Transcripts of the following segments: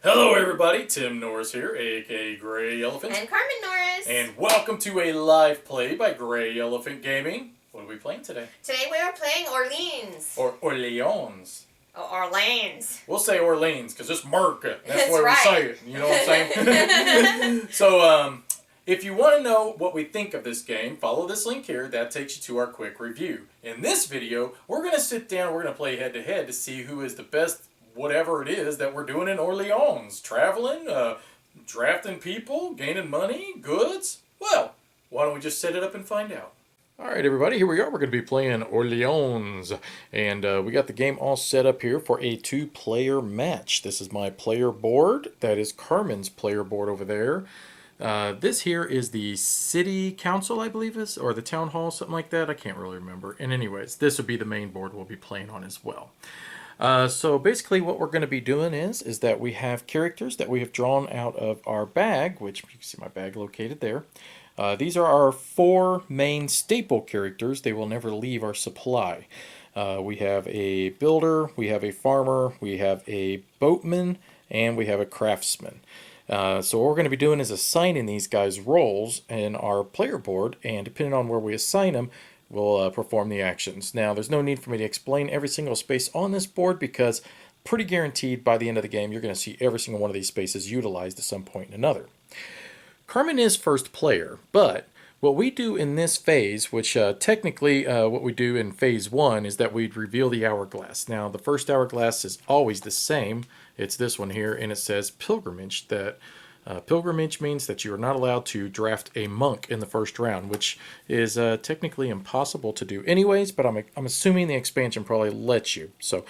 Hello everybody, Tim Norris here, aka GreyElephant. And Carmen Norris. And welcome to a live play by GreyElephant Gaming. What are we playing today? Today we are playing Orleans. Or Orleans. Oh, Orleans. We'll say Orleans, because it's America. That's That's where right. we say it. You know what I'm saying? So, if you want to know what we think of this game, follow this link here. That takes you to our quick review. In this video, we're going to sit down, we're going to play head-to-head to see who is the best whatever it is that we're doing in Orleans. Traveling, drafting people, gaining money, goods. Well, why don't we just set it up and find out? Alright everybody, here we are. We're going to be playing Orleans. And we got the game all set up here for a 2-player match. This is my player board. That is Carmen's player board over there. This here is the city council, I believe is, or the town hall, something like that. I can't really remember. And anyways, this would be the main board we'll be playing on as well. So basically what we're going to be doing is that we have characters that we have drawn out of our bag, which you can see my bag located there. These are our 4 main staple characters. They will never leave our supply. We have a builder, we have a farmer, we have a boatman, and we have a craftsman. So what we're going to be doing is assigning these guys roles in our player board, and depending on where we assign them, we'll perform the actions. Now, there's no need for me to explain every single space on this board because pretty guaranteed by the end of the game, you're going to see every single one of these spaces utilized at some point or another. Carmen is first player, but what we do in this phase, which technically what we do in phase 1 is that we'd reveal the hourglass. Now, the first hourglass is always the same. It's this one here, and it says pilgrimage. That pilgrimage means that you are not allowed to draft a monk in the first round, which is technically impossible to do anyways, but I'm assuming the expansion probably lets you. So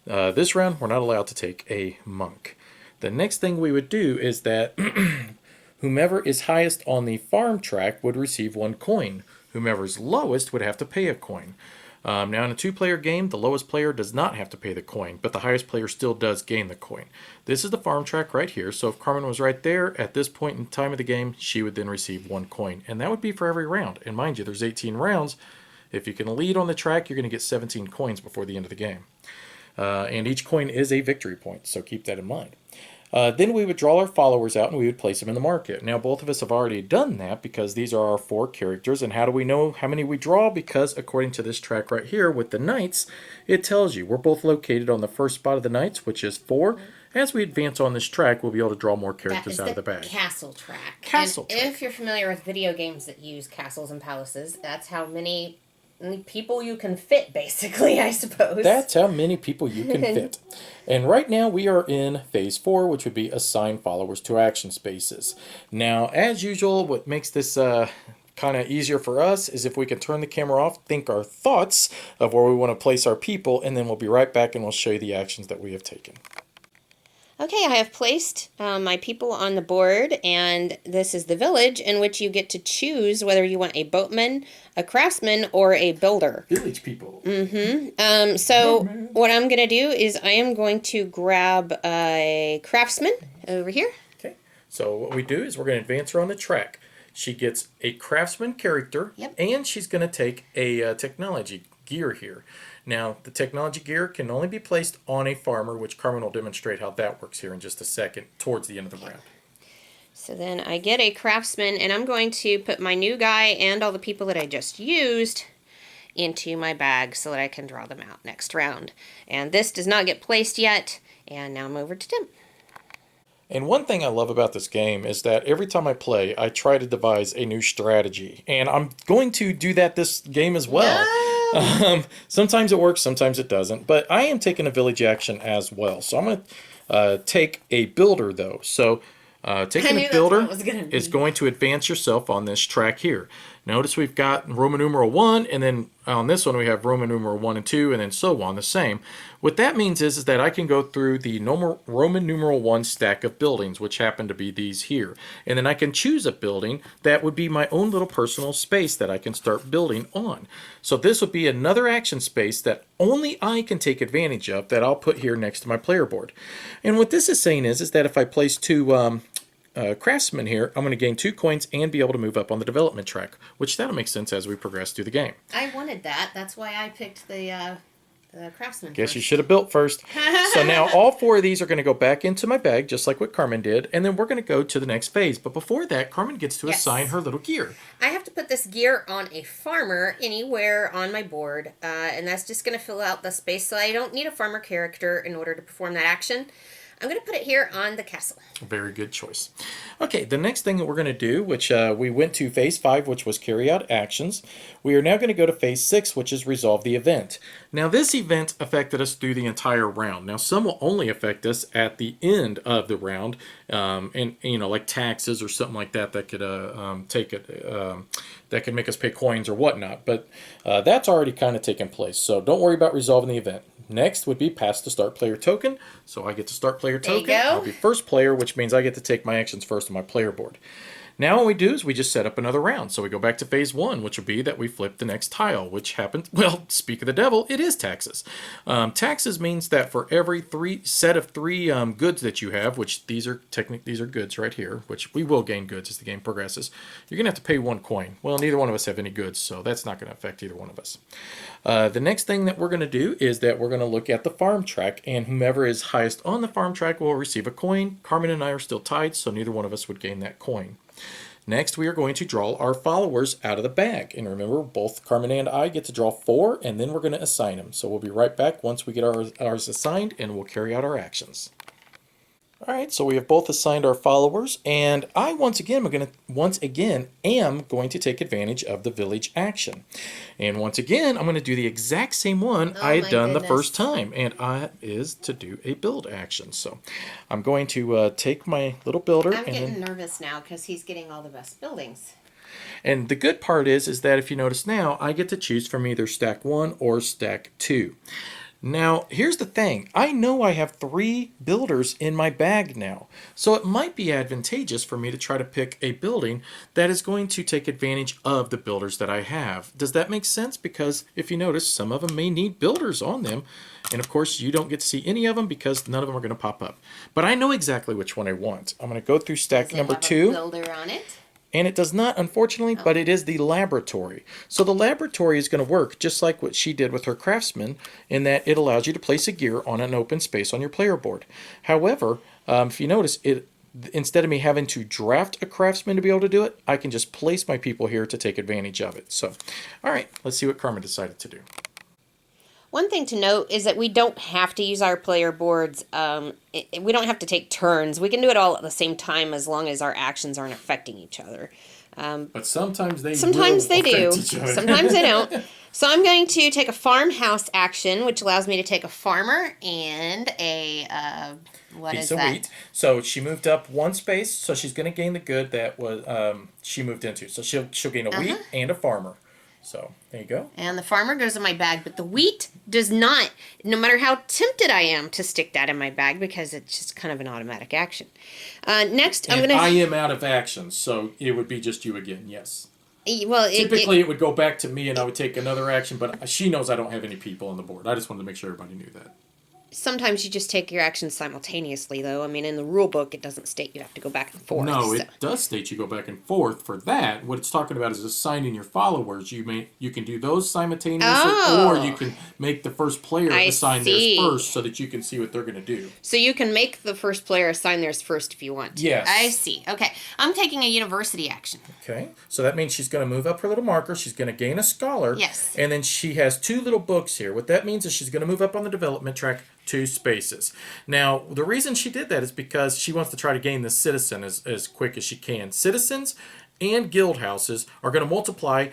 this round, we're not allowed to take a monk. The next thing we would do is that whomever is highest on the farm track would receive 1 coin. Whomever's lowest would have to pay a coin. Now in a 2-player game, the lowest player does not have to pay the coin, but the highest player still does gain the coin. This is the farm track right here, so if Carmen was right there, at this point in time of the game, she would then receive 1 coin. And that would be for every round. And mind you, there's 18 rounds. If you can lead on the track, you're going to get 17 coins before the end of the game. And each coin is a victory point, so keep that in mind. Then we would draw our followers out and we would place them in the market. Now both of us have already done that because these are our 4 characters. And how do we know how many we draw? Because according to this track right here with the knights, it tells you we're both located on the first spot of the knights, which is 4. As we advance on this track, we'll be able to draw more characters out of the bag. Castle track. Castle and track. If you're familiar with video games that use castles and palaces, that's how many people you can fit, basically, I suppose. That's how many people you can fit. And right now we are in phase 4, which would be assign followers to action spaces. Now, as usual, what makes this kind of easier for us is if we can turn the camera off, think our thoughts of where we want to place our people, and then we'll be right back and we'll show you the actions that we have taken. Okay, I have placed my people on the board, and this is the village in which you get to choose whether you want a boatman, a craftsman, or a builder. Village people. So what I'm going to do is I am going to grab a craftsman over here. Okay, so what we do is we're going to advance her on the track. She gets a craftsman character, and she's going to take a technology gear here. Now, the technology gear can only be placed on a farmer, which Carmen will demonstrate how that works here in just a second, towards the end of the round. So then I get a craftsman, and I'm going to put my new guy and all the people that I just used into my bag so that I can draw them out next round. And this does not get placed yet, and now I'm over to Tim. And one thing I love about this game is that every time I play, I try to devise a new strategy. And I'm going to do that this game as well. No! Sometimes it works, sometimes it doesn't. But I am taking a village action as well. So I'm going to take a builder, though. So taking a builder is going to advance yourself on this track here. Notice we've got Roman numeral 1, and then on this one we have Roman numeral 1 and 2, and then so on, the same. What that means is that I can go through the Roman numeral 1 stack of buildings, which happen to be these here. And then I can choose a building that would be my own little personal space that I can start building on. So this would be another action space that only I can take advantage of that I'll put here next to my player board. And what this is saying is that if I place 2 craftsman here, I'm going to gain 2 coins and be able to move up on the development track, which that'll make sense as we progress through the game. I wanted that. That's why I picked the the craftsman Guess first. you should have built first. So now all 4 of these are going to go back into my bag, just like what Carmen did, and then we're going to go to the next phase. But before that, Carmen gets to assign her little gear. I have to put this gear on a farmer anywhere on my board, and that's just going to fill out the space, so I don't need a farmer character in order to perform that action. I'm going to put it here on the castle. Very good choice. Okay, the next thing that we're going to do, which we went to phase 5, which was carry out actions. We are now going to go to phase 6, which is resolve the event. Now, this event affected us through the entire round. Now, some will only affect us at the end of the round, and like taxes or something like that that could that could make us pay coins or whatnot. But that's already kind of taken place, so don't worry about resolving the event. Next would be pass the start player token. So I get to start player token. There you go. I'll be first player, which means I get to take my actions first on my player board. Now what we do is we just set up another round. So we go back to phase 1, which would be that we flip the next tile, which happens, well, speak of the devil, it is taxes. Taxes means that for every set of three goods that you have, which these are goods right here, which we will gain goods as the game progresses, you're going to have to pay 1 coin. Well, neither one of us have any goods, so that's not going to affect either one of us. The next thing that we're going to do is that we're going to look at the farm track, and whomever is highest on the farm track will receive a coin. Carmen and I are still tied, so neither one of us would gain that coin. Next, we are going to draw our followers out of the bag. And remember, both Carmen and I get to draw 4, and then we're going to assign them. So we'll be right back once we get ours assigned, and we'll carry out our actions. All right, so we have both assigned our followers, and I once again am going to take advantage of the village action. And once again, I'm going to do the exact same one I had done the first time, and that is to do a build action. So I'm going to take my little builder. I'm getting nervous now because he's getting all the best buildings. And the good part is that if you notice now, I get to choose from either stack 1 or stack 2. Now, here's the thing. I know I have 3 builders in my bag now, so it might be advantageous for me to try to pick a building that is going to take advantage of the builders that I have. Does that make sense? Because if you notice, some of them may need builders on them, and of course, you don't get to see any of them because none of them are going to pop up. But I know exactly which one I want. I'm going to go through stack number 2. Builder on it? And it does not, unfortunately, but it is the laboratory. So the laboratory is going to work just like what she did with her craftsman, in that it allows you to place a gear on an open space on your player board. However, if you notice, instead of me having to draft a craftsman to be able to do it, I can just place my people here to take advantage of it. So, all right, let's see what Carmen decided to do. One thing to note is that we don't have to use our player boards. We don't have to take turns. We can do it all at the same time as long as our actions aren't affecting each other. But sometimes they do. Sometimes they don't. So I'm going to take a farmhouse action, which allows me to take a farmer and a piece of wheat. So she moved up 1 space, so she's going to gain the good that was she moved into. So she'll gain a wheat and a farmer. So, there you go. And the farmer goes in my bag, but the wheat does not, no matter how tempted I am to stick that in my bag, because it's just kind of an automatic action. Next, I'm going to... I am out of actions, so it would be just you again, yes. Well, Typically, it would go back to me, and I would take another action, but she knows I don't have any people on the board. I just wanted to make sure everybody knew that. Sometimes you just take your actions simultaneously, though. I mean, in the rule book, it doesn't state you have to go back and forth. No, it does state you go back and forth. For that, what it's talking about is assigning your followers. You can do those simultaneously, or you can make the first player assign theirs first so that you can see what they're going to do. So you can make the first player assign theirs first if you want to. Yes. I see. Okay. I'm taking a university action. Okay. So that means she's going to move up her little marker. She's going to gain a scholar. Yes. And then she has 2 little books here. What that means is she's going to move up on the development track 2 spaces. Now, the reason she did that is because she wants to try to gain the citizen as quick as she can. Citizens and guild houses are going to multiply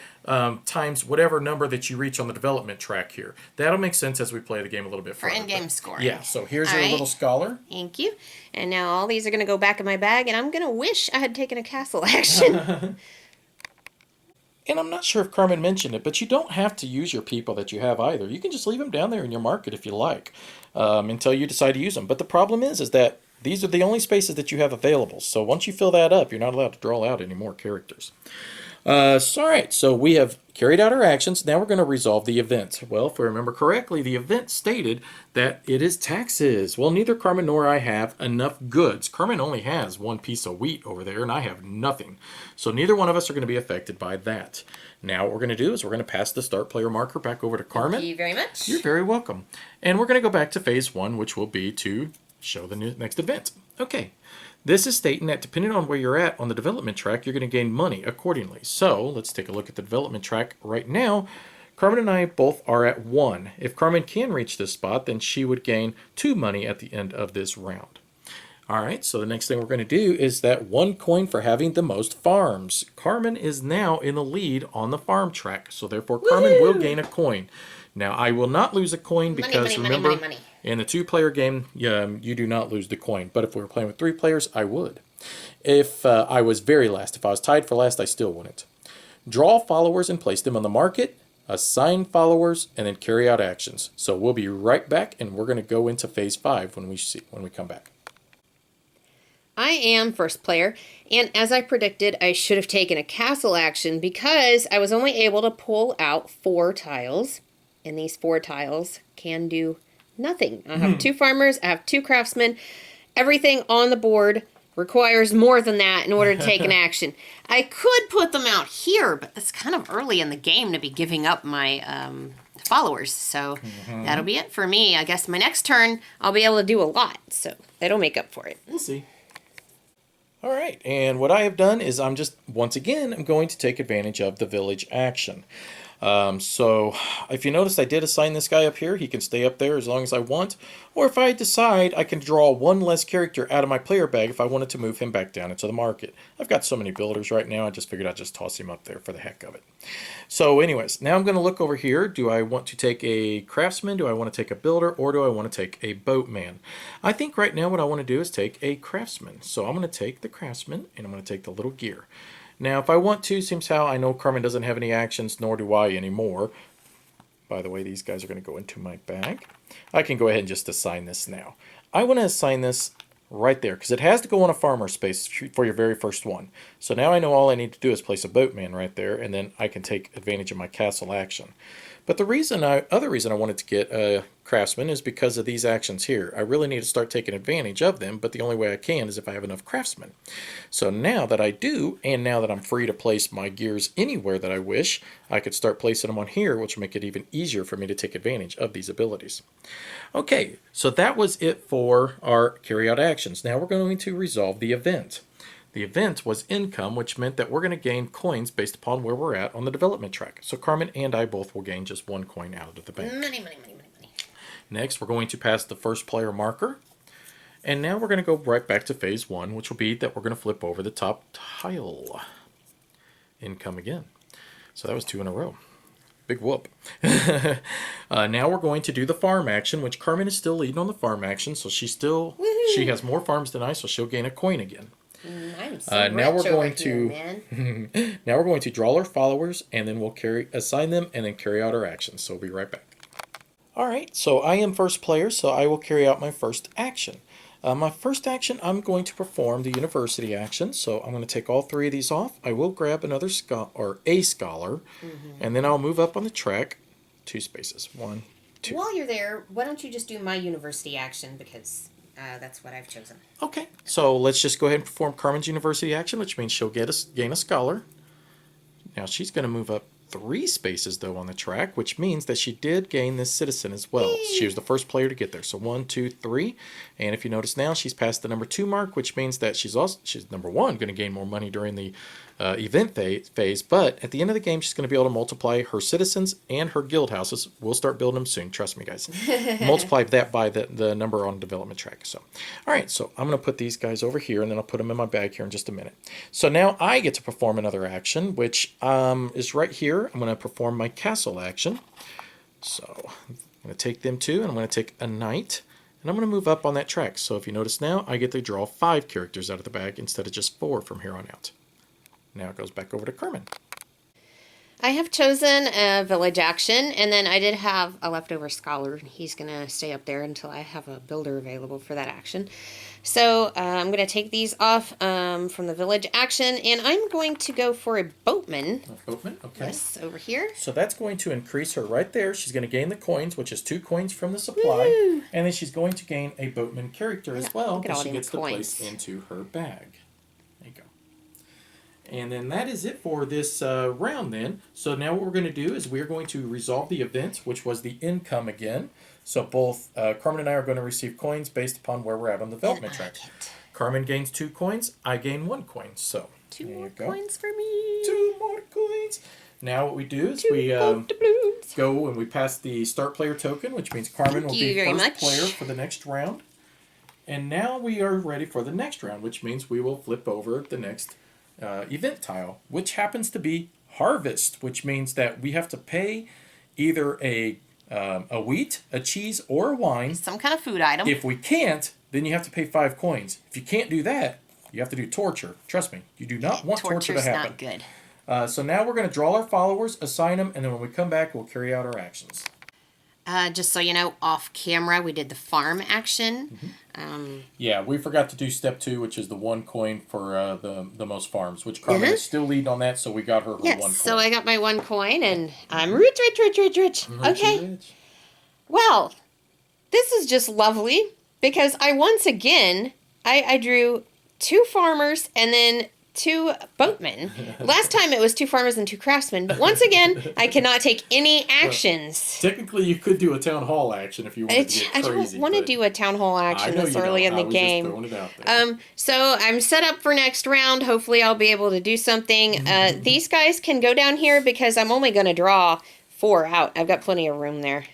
times whatever number that you reach on the development track here. That'll make sense as we play the game a little bit further. For in-game scoring. Yeah, so here's your little scholar. Thank you. And now all these are going to go back in my bag, and I'm going to wish I had taken a castle action. And I'm not sure if Carmen mentioned it, but you don't have to use your people that you have either. You can just leave them down there in your market if you like, until you decide to use them. But the problem is that these are the only spaces that you have available. So once you fill that up, you're not allowed to draw out any more characters. All right, so we have carried out our actions. Now we're going to resolve the event. Well, if we remember correctly, the event stated that it is taxes. Well, neither Carmen nor I have enough goods. Carmen only has one piece of wheat over there, and I have nothing. So neither one of us are going to be affected by that. Now what we're going to do is we're going to pass the start player marker back over to Carmen. Thank you very much. You're very welcome. And we're going to go back to phase 1, which will be to show the next event. Okay. This is stating that depending on where you're at on the development track, you're going to gain money accordingly. So let's take a look at the development track right now. Carmen and I both are at 1. If Carmen can reach this spot, then she would gain 2 money at the end of this round. All right, so the next thing we're going to do is that 1 coin for having the most farms. Carmen is now in the lead on the farm track, so therefore Carmen will gain a coin. Now, I will not lose a coin because remember, in the 2-player game, you do not lose the coin. But if we were playing with 3 players, I would. If I was very last, if I was tied for last, I still wouldn't. Draw followers and place them on the market, assign followers, and then carry out actions. So we'll be right back, and we're going to go into phase 5 when we come back. I am first player, and as I predicted, I should have taken a castle action because I was only able to pull out 4 tiles. And these 4 tiles can do nothing. I have 2 farmers, I have 2 craftsmen. Everything on the board requires more than that in order to take an action. I could put them out here, but it's kind of early in the game to be giving up my followers. So that'll be it for me. I guess my next turn, I'll be able to do a lot. So that'll make up for it. We'll see. All right, and what I have done is I'm going to take advantage of the village action. So if you notice, I did assign this guy up here. He can stay up there as long as I want. Or if I decide, I can draw 1 less character out of my player bag if I wanted to move him back down into the market. I've got so many builders right now, I just figured I'd just toss him up there for the heck of it. So anyways, now I'm going to look over here. Do I want to take a craftsman? Do I want to take a builder? Or do I want to take a boatman? I think right now what I want to do is take a craftsman. So I'm going to take the craftsman, and I'm going to take the little gear. Now, if I want to, seems how I know Carmen doesn't have any actions, nor do I anymore. By the way, these guys are going to go into my bag. I can go ahead and just assign this now. I want to assign this right there, because it has to go on a farmer space for your very first one. So now I know all I need to do is place a boatman right there, and then I can take advantage of my castle action. But the other reason I wanted to get a craftsman is because of these actions here. I really need to start taking advantage of them, but the only way I can is if I have enough craftsmen. So now that I do, and now that I'm free to place my gears anywhere that I wish, I could start placing them on here, which will make it even easier for me to take advantage of these abilities. Okay, so that was it for our carry out actions. Now we're going to resolve the event. The event was income, which meant that we're going to gain coins based upon where we're at on the development track. So Carmen and I both will gain just 1 coin out of the bank. Money. Next, we're going to pass the first player marker. And now we're going to go right back to phase 1, which will be that we're going to flip over the top tile. Income again. So that was 2 in a row. Big whoop. Now we're going to do the farm action, which Carmen is still leading on the farm action. So she has more farms than I, so she'll gain a coin again. I'm so now we're going to man. Now we're going to draw our followers, and then we'll assign them, and then carry out our actions. So we'll be right back. All right, so I am first player, so I will carry out my first action. My first action, I'm going to perform the university action. So I'm going to take all 3 of these off. I will grab another a scholar, and then I'll move up on the track 2 spaces. 1, 2. While you're there, why don't you just do my university action, because that's what I've chosen. Okay, so let's just go ahead and perform Carmen's university action, which means she'll gain a scholar. Now she's going to move up 3 spaces, though, on the track, which means that she did gain this citizen as well. She was the first player to get there. So 1, 2, 3. And if you notice now, she's past the number 2 mark, which means that she's number 1, going to gain more money during the event phase. But at the end of the game, she's going to be able to multiply her citizens and her guild houses. We'll start building them soon. Trust me, guys. Multiply that by the number on development track. So, all right. So I'm going to put these guys over here, and then I'll put them in my bag here in just a minute. So now I get to perform another action, which is right here. I'm going to perform my castle action. So I'm going to take them 2, and I'm going to take a knight. And I'm going to move up on that track. So if you notice now, I get to draw 5 characters out of the bag instead of just 4 from here on out. Now it goes back over to Carmen. I have chosen a village action, and then I did have a leftover scholar. He's going to stay up there until I have a builder available for that action. So I'm going to take these off from the village action, and I'm going to go for a boatman. A boatman, okay. Yes, over here. So that's going to increase her right there. She's going to gain the coins, which is 2 coins from the supply. Woo! And then she's going to gain a boatman character as well, that she gets to place into her bag. There you go. And then that is it for this round then. So now what we're going to do is we're going to resolve the event, which was the income again. So both Carmen and I are going to receive coins based upon where we're at on the development track. Carmen gains 2 coins. I gain 1 coin. So 2 more coins for me. 2 more coins. Now what we do is we go and we pass the start player token, which means Carmen will be first player for the next round. And now we are ready for the next round, which means we will flip over the next event tile, which happens to be harvest, which means that we have to pay either a wheat, a cheese, or a wine. Some kind of food item. If we can't, then you have to pay 5 coins. If you can't do that, you have to do torture. Trust me, you do not want torture to happen. Torture's not good. So now we're going to draw our followers, assign them, and then when we come back, we'll carry out our actions. Just so you know, off camera, we did the farm action. Yeah, we forgot to do step 2, which is the 1 coin for the most farms, which Carmen is still leading on that, so we got her 1 coin. So I got my 1 coin, and I'm rich. Okay. Well, this is just lovely, because I once again, I drew 2 farmers, and then 2 boatmen. Last time it was 2 farmers and 2 craftsmen, but once again, I cannot take any actions. Well, technically, you could do a town hall action if you wanted to get crazy. I don't want to do a town hall action this early in the game. Just throwing it out there. So I'm set up for next round. Hopefully, I'll be able to do something. These guys can go down here because I'm only going to draw 4 out. I've got plenty of room there.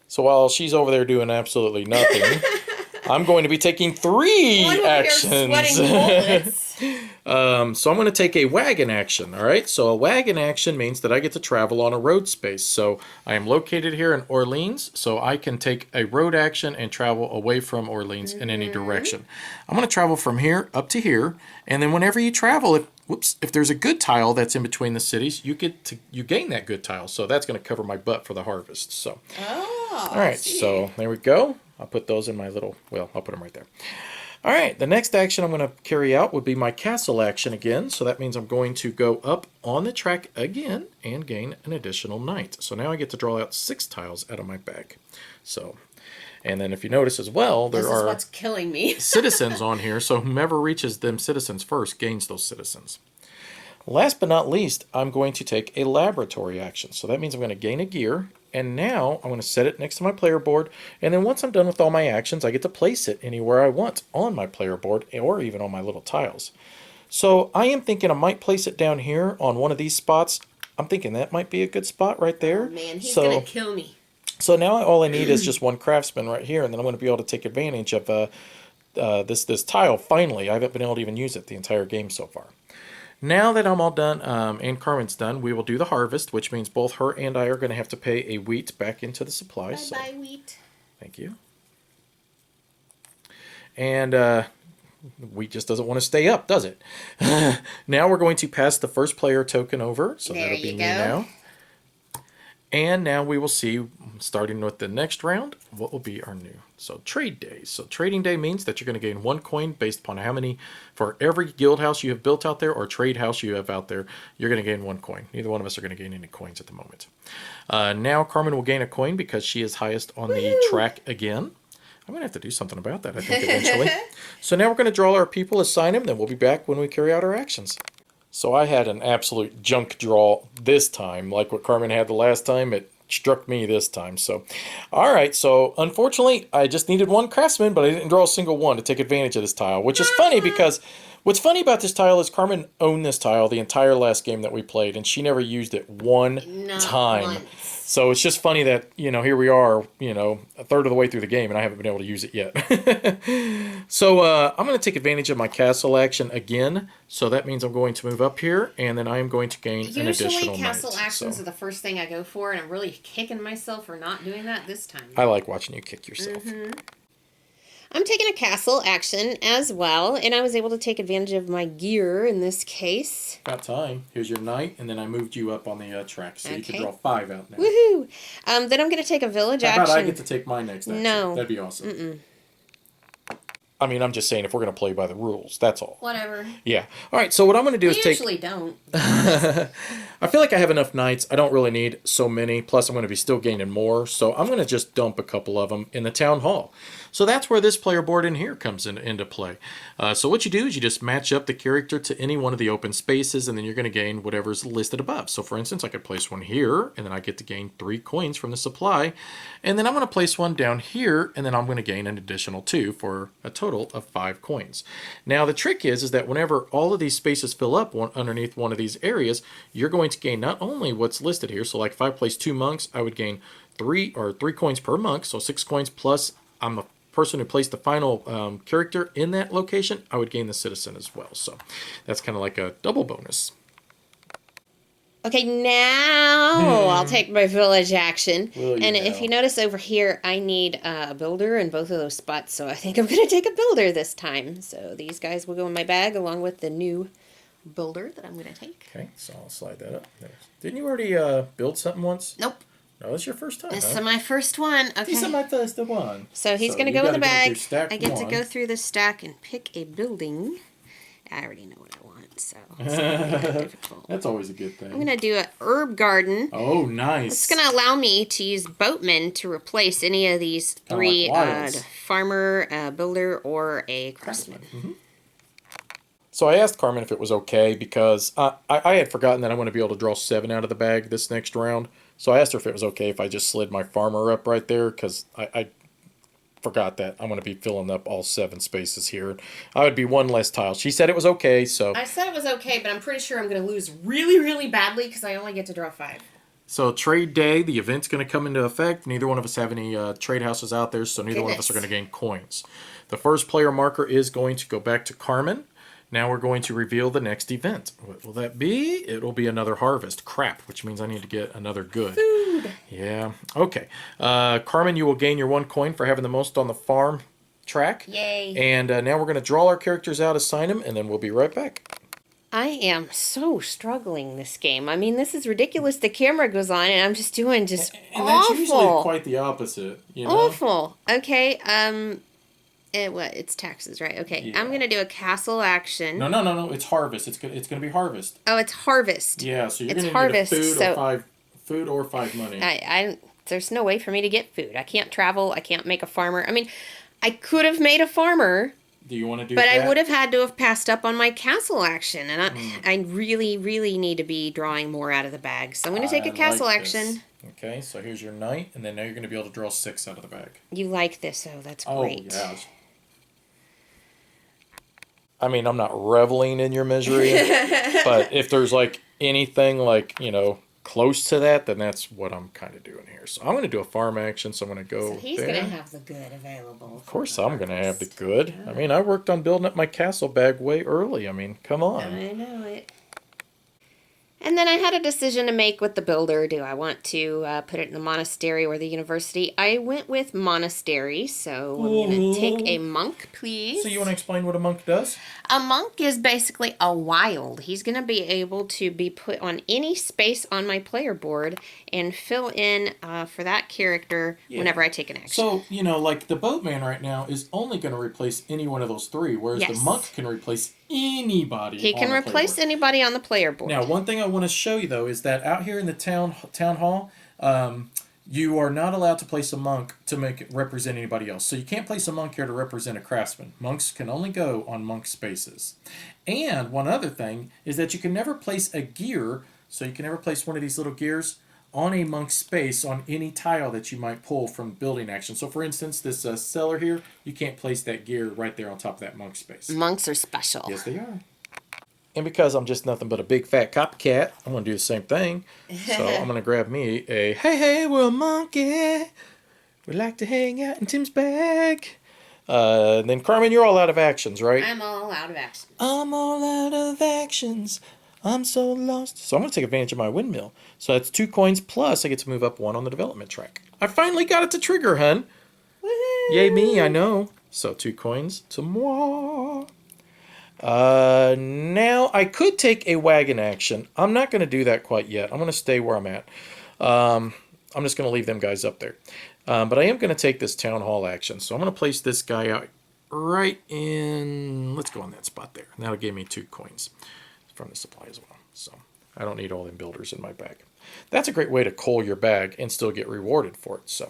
So while she's over there doing absolutely nothing, I'm going to be taking 3 actions. So I'm going to take a wagon action, all right? So a wagon action means that I get to travel on a road space. So I am located here in Orleans, so I can take a road action and travel away from Orleans in any direction. I'm going to travel from here up to here, and then whenever you travel, if there's a good tile that's in between the cities, you gain that good tile. So that's going to cover my butt for the harvest. So, all right, so there we go. I'll put those in my little, well, I'll put them right there. All right, the next action I'm going to carry out would be my castle action again. So that means I'm going to go up on the track again and gain an additional knight. So now I get to draw out 6 tiles out of my bag. So, and then if you notice as well, there are what's killing me. citizens on here. So whomever reaches them citizens first gains those citizens. Last but not least, I'm going to take a laboratory action. So that means I'm going to gain a gear. And now I'm going to set it next to my player board. And then once I'm done with all my actions, I get to place it anywhere I want on my player board or even on my little tiles. So I am thinking I might place it down here on one of these spots. I'm thinking that might be a good spot right there. Oh man, he's going to kill me. So now all I need is just 1 craftsman right here. And then I'm going to be able to take advantage of this tile finally. I haven't been able to even use it the entire game so far. Now that I'm all done and Carmen's done, we will do the harvest, which means both her and I are going to have to pay a wheat back into the supply. Bye-bye, wheat. Thank you. And wheat just doesn't want to stay up, does it? Now we're going to pass the first player token over. So that'll be me now. And now we will see, starting with the next round, what will be our new. So trade days. So trading day means that you're going to gain 1 coin based upon how many, for every guild house you have built out there or trade house you have out there, you're going to gain 1 coin. Neither one of us are going to gain any coins at the moment. Now Carmen will gain a coin because she is highest on the track again. I'm going to have to do something about that, I think, eventually. So now we're going to draw our people, assign them, then we'll be back when we carry out our actions. So I had an absolute junk draw this time, like what Carmen had the last time. It struck me this time. So, all right. So, unfortunately, I just needed 1 craftsman, but I didn't draw a single one to take advantage of this tile, which is funny because what's funny about this tile is Carmen owned this tile the entire last game that we played, and she never used it one time. Once. So it's just funny that, here we are, a third of the way through the game, and I haven't been able to use it yet. So I'm going to take advantage of my castle action again. So that means I'm going to move up here, and then I am going to gain an additional Usually castle knight. actions are the first thing I go for, and I'm really kicking myself for not doing that this time. I like watching you kick yourself. I'm taking a castle action as well, and I was able to take advantage of my gear in this case. About time. Here's your knight, and then I moved you up on the track, so you can Okay. draw 5 out now. Woohoo! Then I'm going to take a village How action. about I get to take my next action? No. That'd be awesome. I mean, I'm just saying if we're going to play by the rules, that's all. Whatever. Yeah. All right, so what I'm going to do is We take... usually don't. I feel like I have enough knights. I don't really need so many. Plus, I'm going to be still gaining more. So I'm going to just dump a couple of them in the town hall. So that's where this player board in here comes into play. So what you do is you just match up the character to any one of the open spaces, and then you're going to gain whatever's listed above. So for instance, I could place one here, and then I get to gain 3 coins from the supply. And then I'm going to place one down here, and then I'm going to gain an additional 2 for a total of 5 coins. Now the trick is that whenever all of these spaces fill up underneath one of these areas, you're going to gain not only what's listed here. So like if I place 2 monks, I would gain 3 coins per monk, so 6 coins plus I'm the person who placed the final character in that location, I would gain the citizen as well. So that's kind of like a double bonus. Okay, now I'll take my village action. And if now? you notice over here, I need a builder in both of those spots, so I think I'm going to take a builder this time. So these guys will go in my bag along with the new builder that I'm going to take. Okay, so I'll slide that up. Didn't you already build something once? Nope. No, this is your first time, This huh? is my first one. Okay. This is my first one. So he's going to you go in the gotta bag. through stack I get to 1. go through the stack and pick a building. I already know what I want, so it's not really difficult. That's always a good thing. I'm going to do a herb garden. Oh, nice. It's going to allow me to use boatmen to replace any of these Kinda 3 like wilds. farmer, builder, or a craftsman. So I asked Carmen if it was okay because I had forgotten that I'm going to be able to draw 7 out of the bag this next round. So I asked her if it was okay if I just slid my farmer up right there because I forgot that I'm going to be filling up all 7 spaces here. I would be 1 less tile. She said it was okay, so... I said it was okay, but I'm pretty sure I'm going to lose really, really badly because I only get to draw 5. So trade day, the event's going to come into effect. Neither one of us have any trade houses out there, so neither one of us are going to gain coins. The first player marker is going to go back to Carmen. Now we're going to reveal the next event. What will that be? It'll be another harvest. Crap, which means I need to get another good. Food. Yeah. Okay. Carmen, you will gain your 1 coin for having the most on the farm track. Yay. And now we're going to draw our characters out, assign them, and then we'll be right back. I am so struggling this game. I mean, this is ridiculous. The camera goes on, and I'm just doing just And awful. that's usually quite the opposite, you know? Awful. Okay, it's taxes, right? Okay, Yeah. I'm going to do a castle action. No. It's harvest. It's going to be harvest. Oh, it's harvest. Yeah, so you're It's going to need harvest, food or 5 money. There's no way for me to get food. I can't travel. I can't make a farmer. I mean, I could have made a farmer, Do you want to do but that? I would have had to have passed up on my castle action, and I really, really need to be drawing more out of the bag. So I'm going to take a castle like action. this. Okay, so here's your knight, and then now you're going to be able to draw 6 out of the bag. You like this? Oh, that's great. Oh, yeah. I mean, I'm not reveling in your misery, but if there's like anything like, you know, close to that, then that's what I'm kind of doing here. So I'm going to do a farm action, so I'm going to go So he's there. going to have the good available. Of course I'm going to have the good. I mean, I worked on building up my castle bag way early. I mean, come on. I know it. And then I had a decision to make with the builder. Do I want to put it in the monastery or the university? I went with monastery, so I'm going to take a monk, please. So you want to explain what a monk does? A monk is basically a wild. He's going to be able to be put on any space on my player board and fill in for that character whenever I take an action. So, you know, like the boatman right now is only going to replace any one of those 3, whereas the monk can replace anybody. He can replace anybody on the player board. Now, one thing I want to show you, though, is that out here in the town hall, you are not allowed to place a monk to make it represent anybody else. So you can't place a monk here to represent a craftsman. Monks can only go on monk spaces. And one other thing is that you can never place a gear, so you can never place one of these little gears on a monk space on any tile that you might pull from building action. So for instance, this cellar here, you can't place that gear right there on top of that monk space. Monks are special. Yes, they are. And because I'm just nothing but a big fat copycat, I'm going to do the same thing. So I'm going to grab me a, hey, we're a monkey. We like to hang out in Tim's bag. And then Carmen, you're all out of actions, right? I'm all out of action. I'm all out of actions. I'm so lost. So I'm going to take advantage of my windmill. So that's 2 coins plus I get to move up 1 on the development track. I finally got it to trigger, hun. Woohoo! Yay me, I know. So 2 coins to moi. Now I could take a wagon action. I'm not going to do that quite yet. I'm going to stay where I'm at. I'm just going to leave them guys up there. But I am going to take this town hall action. So I'm going to place this guy out right in, let's go on that spot there. And that'll give me 2 coins from the supply as well. So I don't need all them builders in my bag. That's a great way to coal your bag and still get rewarded for it. So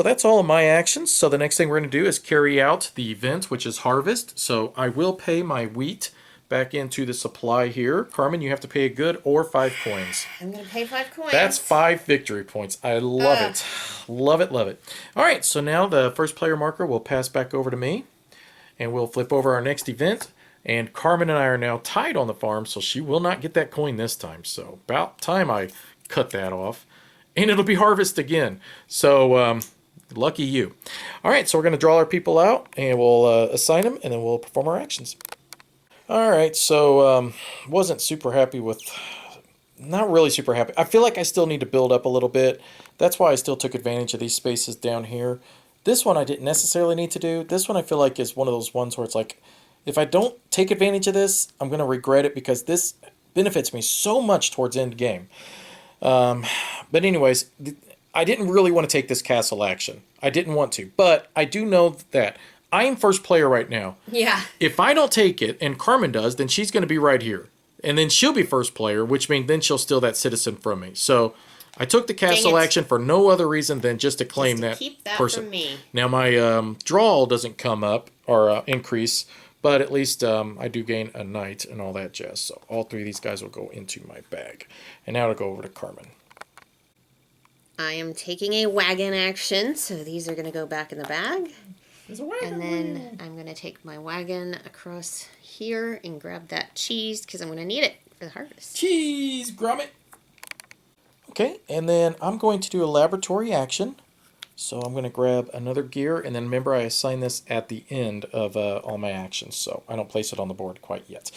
that's all of my actions. So the next thing we're going to do is carry out the event, which is harvest. So I will pay my wheat back into the supply here. Carmen, you have to pay a good or 5 coins. I'm going to pay 5 coins. That's 5 victory points. I love it. Love it, love it. All right, so now the first player marker will pass back over to me. And we'll flip over our next event. And Carmen and I are now tied on the farm, so she will not get that coin this time. So about time I cut that off. And it'll be harvest again. So lucky you. All right, so we're going to draw our people out, and we'll assign them, and then we'll perform our actions. All right, so wasn't super happy with... Not really super happy. I feel like I still need to build up a little bit. That's why I still took advantage of these spaces down here. This one I didn't necessarily need to do. This one I feel like is one of those ones where it's like, if I don't take advantage of this, I'm going to regret it because this benefits me so much towards end game. But anyways, I didn't really want to take this castle action. I didn't want to. But I do know that I am first player right now. Yeah. If I don't take it and Carmen does, then she's going to be right here. And then she'll be first player, which means then she'll steal that citizen from me. So I took the castle action for no other reason than just to claim that keep that person. From me. Now my draw doesn't come up or increase. But at least I do gain a knight and all that jazz. So all 3 of these guys will go into my bag. And now it'll go over to Carmen. I am taking a wagon action, so these are going to go back in the bag. There's a wagon. And then I'm going to take my wagon across here and grab that cheese because I'm going to need it for the harvest. Cheese, grommet. Okay, and then I'm going to do a laboratory action. So I'm going to grab another gear, and then remember I assign this at the end of all my actions, so I don't place it on the board quite yet.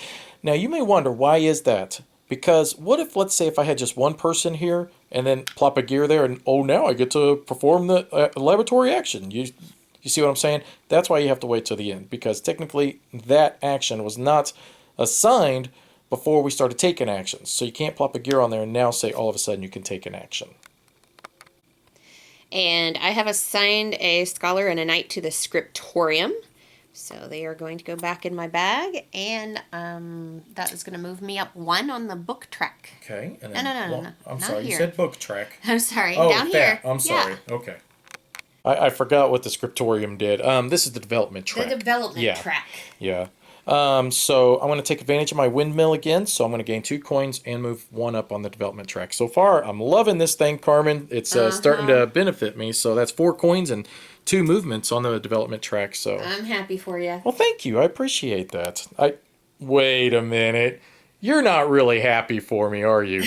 Now you may wonder, why is that? Because what if, let's say if I had just one person here, and then plop a gear there, and oh, now I get to perform the laboratory action. You see what I'm saying? That's why you have to wait till the end, because technically that action was not assigned before we started taking actions. So you can't plop a gear on there and now say all of a sudden you can take an action. And I have assigned a scholar and a knight to the scriptorium. So they are going to go back in my bag. And that is going to move me up 1 on the book track. Okay. And then no. I'm Not sorry, here. you said book track. I'm sorry, Oh, down here. I'm sorry. Yeah. Okay. I forgot what the scriptorium did. This is the development track. The development track. Yeah. So I'm going to take advantage of my windmill again. So I'm going to gain 2 coins and move 1 up on the development track. So far, I'm loving this thing, Carmen. It's starting to benefit me. So that's 4 coins and 2 movements on the development track. So I'm happy for you. Well, thank you. I appreciate that. Wait a minute. You're not really happy for me, are you?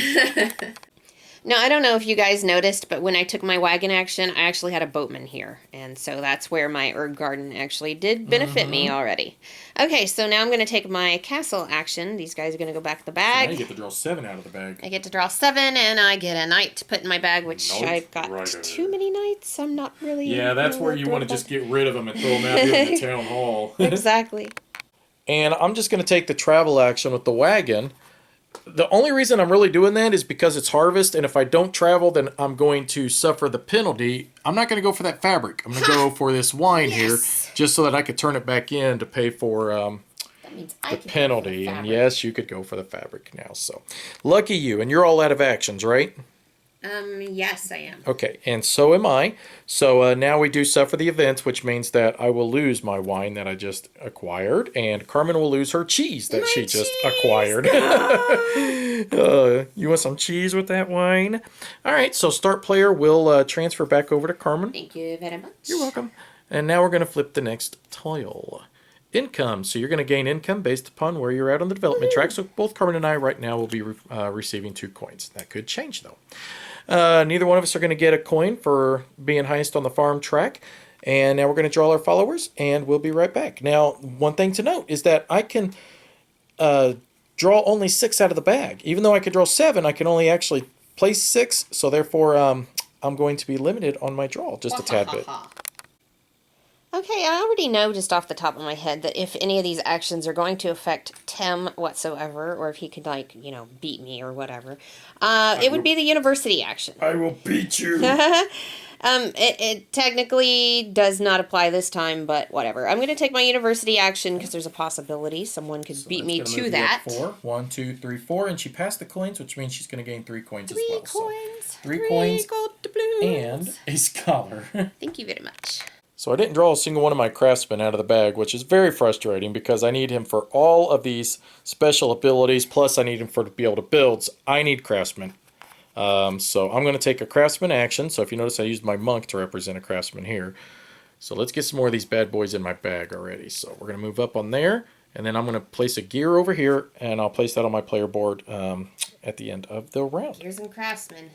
Now, I don't know if you guys noticed, but when I took my wagon action, I actually had a boatman here. And so that's where my herb garden actually did benefit me already. Okay, so now I'm going to take my castle action. These guys are going to go back in the bag. So now you get to draw 7 out of the bag. I get to draw 7, and I get a knight to put in my bag, which I've got right too many knights. I'm not really... Yeah, that's where you want to just get rid of them and throw them out here in the town hall. Exactly. And I'm just going to take the travel action with the wagon. The only reason I'm really doing that is because it's harvest, and if I don't travel, then I'm going to suffer the penalty. I'm not going to go for that fabric. I'm going to go for this wine here, just so that I could turn it back in to pay for that means the penalty. And yes, you could go for the fabric now. So lucky you, and you're all out of actions, right? Yes, I am. Okay, and so am I. So now we do suffer the events, which means that I will lose my wine that I just acquired, and Carmen will lose her cheese that she just acquired. You want some cheese with that wine? All right, so start player will transfer back over to Carmen. Thank you very much. You're welcome. And now we're going to flip the next tile. Income. So you're going to gain income based upon where you're at on the development track. So both Carmen and I right now will be receiving 2 coins. That could change, though. Neither one of us are going to get a coin for being highest on the farm track. And now we're going to draw our followers, and we'll be right back. Now, one thing to note is that I can draw only 6 out of the bag. Even though I could draw 7, I can only actually place 6. So therefore, I'm going to be limited on my draw just a tad bit. Okay, I already know just off the top of my head that if any of these actions are going to affect Tim whatsoever, or if he could, like, beat me or whatever, it would be the university action. I will beat you. It technically does not apply this time, but whatever. I'm going to take my university action because there's a possibility someone could beat me to that. 4. 1, 2, 3, 4, and she passed the coins, which means she's going to gain 3 coins as well. 3 coins. So 3 coins gold doubloons. and a scholar. Thank you very much. So I didn't draw a single one of my craftsmen out of the bag, which is very frustrating because I need him for all of these special abilities, plus I need him to be able to build. So I need craftsmen. So I'm going to take a craftsman action. So if you notice, I used my monk to represent a craftsman here. So let's get some more of these bad boys in my bag already. So we're going to move up on there, and then I'm going to place a gear over here, and I'll place that on my player board at the end of the round. Here's some craftsmen.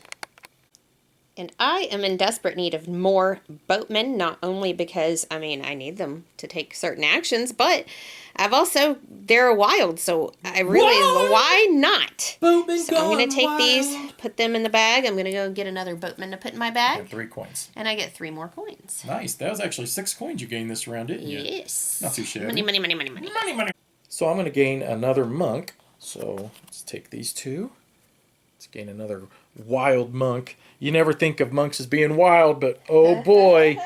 And I am in desperate need of more boatmen, not only because, I need them to take certain actions, but they're wild, so why not? Boatmen so I'm going to take these, put them in the bag. I'm going to go get another boatman to put in my bag. 3 coins. And I get 3 more coins. Nice. That was actually 6 coins you gained this round, didn't you? Yes. Not too shabby. Money, money, money, money, money. Money, money. So I'm going to gain another monk. So let's take these 2. Let's gain another wild monk. You never think of monks as being wild, but oh boy.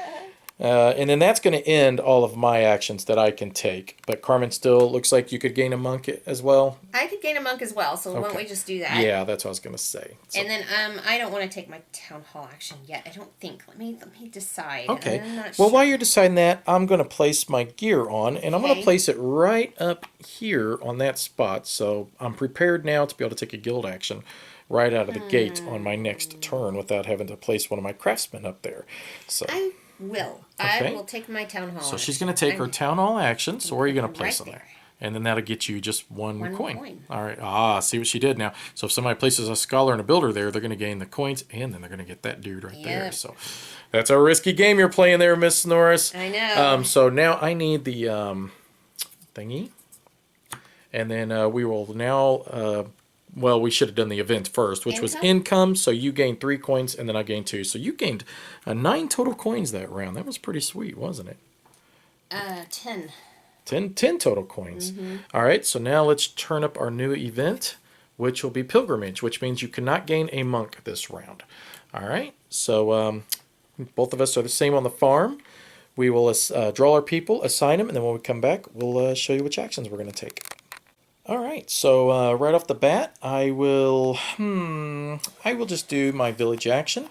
And then that's going to end all of my actions that I can take. But Carmen, still looks like you could gain a monk as well. I could gain a monk as well, so why don't we just do that? Yeah, that's what I was going to say. So. And then I don't want to take my town hall action yet. I don't think. Let me decide. Okay. I'm not well, sure. while you're deciding that, I'm going to place my gear on, and I'm going to place it right up here on that spot. So I'm prepared now to be able to take a guild action right out of the gate on my next turn without having to place one of my craftsmen up there. So I will. Okay. I will take my town hall. So she's going to take her town hall action. So where are you going to place right them there? And then that'll get you just one coin. coin. All right. See what she did now. So if somebody places a scholar and a builder there, they're going to gain the coins, and then they're going to get that dude right there. So that's a risky game you're playing there, Miss Norris. I know. So now I need the thingy. And then we will now... well, we should have done the event first, which was income. So you gained 3 coins, and then I gained 2. So you gained 9 total coins that round. That was pretty sweet, wasn't it? 10. 10 total coins. All right, so now let's turn up our new event, which will be Pilgrimage, which means you cannot gain a monk this round. All right, so both of us are the same on the farm. We will draw our people, assign them, and then when we come back, we'll show you which actions we're going to take. All right, so right off the bat, I will just do my village action,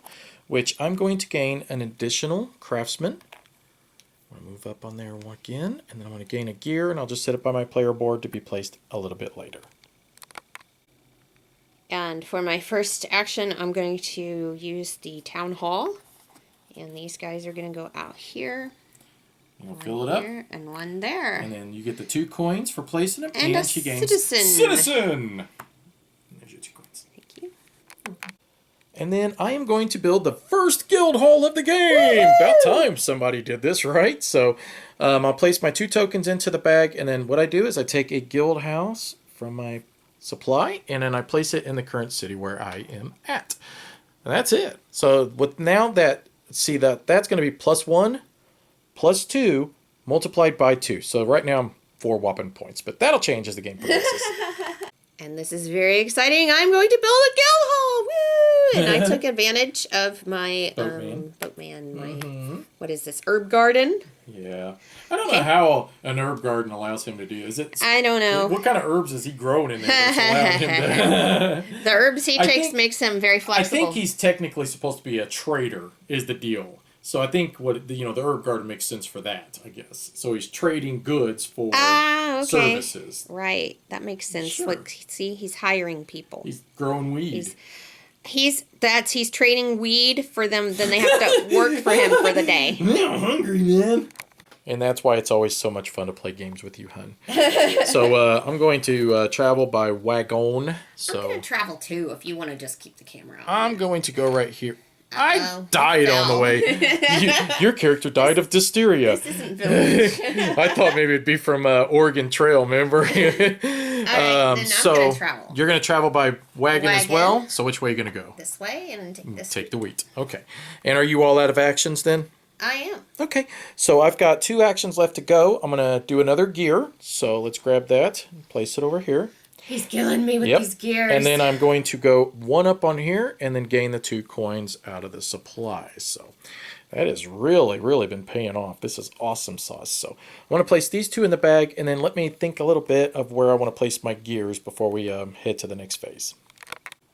which I'm going to gain an additional craftsman. I'm going to move up on there again, and then I'm going to gain a gear, and I'll just set it by my player board to be placed a little bit later. And for my first action, I'm going to use the town hall, and these guys are going to go out here. You'll fill it up. And one there. And then you get the 2 coins for placing them. And she gains citizen. There's your 2 coins. Thank you. And then I am going to build the first guild hall of the game. Woo! About time somebody did this, right? So I'll place my 2 tokens into the bag. And then what I do is I take a guild house from my supply. And then I place it in the current city where I am at. And that's it. So with now that, see that's going to be +1. Plus 2 multiplied by 2. So right now I'm 4 whopping points, but that'll change as the game progresses. And this is very exciting. I'm going to build a guild hall. Woo! And I took advantage of my boatman, what is this, herb garden? Yeah. I don't know how an herb garden allows him to do this. I don't know. What kind of herbs has he grown in there that's allowing him to... The herbs he takes makes him very flexible. I think he's technically supposed to be a trader is the deal. So I think the herb garden makes sense for that, I guess. So he's trading goods for services. Right, that makes sense. Sure. Look, see, he's hiring people. He's growing weed. He's trading weed for them. Then they have to work for him for the day. I'm hungry, man. And that's why it's always so much fun to play games with you, hun. So I'm going to travel by wagon. So I'm going to travel too. If you want to just keep the camera on. I'm going to go right here. I died on the way. Your character died of dysteria. This isn't village. I thought maybe it'd be from Oregon Trail, remember? All right, then I'm gonna travel. You're going to travel by wagon as well? So which way are you going to go? This way and take this Take the wheat. Okay. And are you all out of actions then? I am. Okay, so I've got 2 actions left to go. I'm going to do another gear. So let's grab that and place it over here. He's killing me with Yep. these gears. And then I'm going to go 1 up on here and then gain the 2 coins out of the supplies. So that has really, really been paying off. This is awesome sauce. So I want to place these 2 in the bag, and then let me think a little bit of where I want to place my gears before we head to the next phase.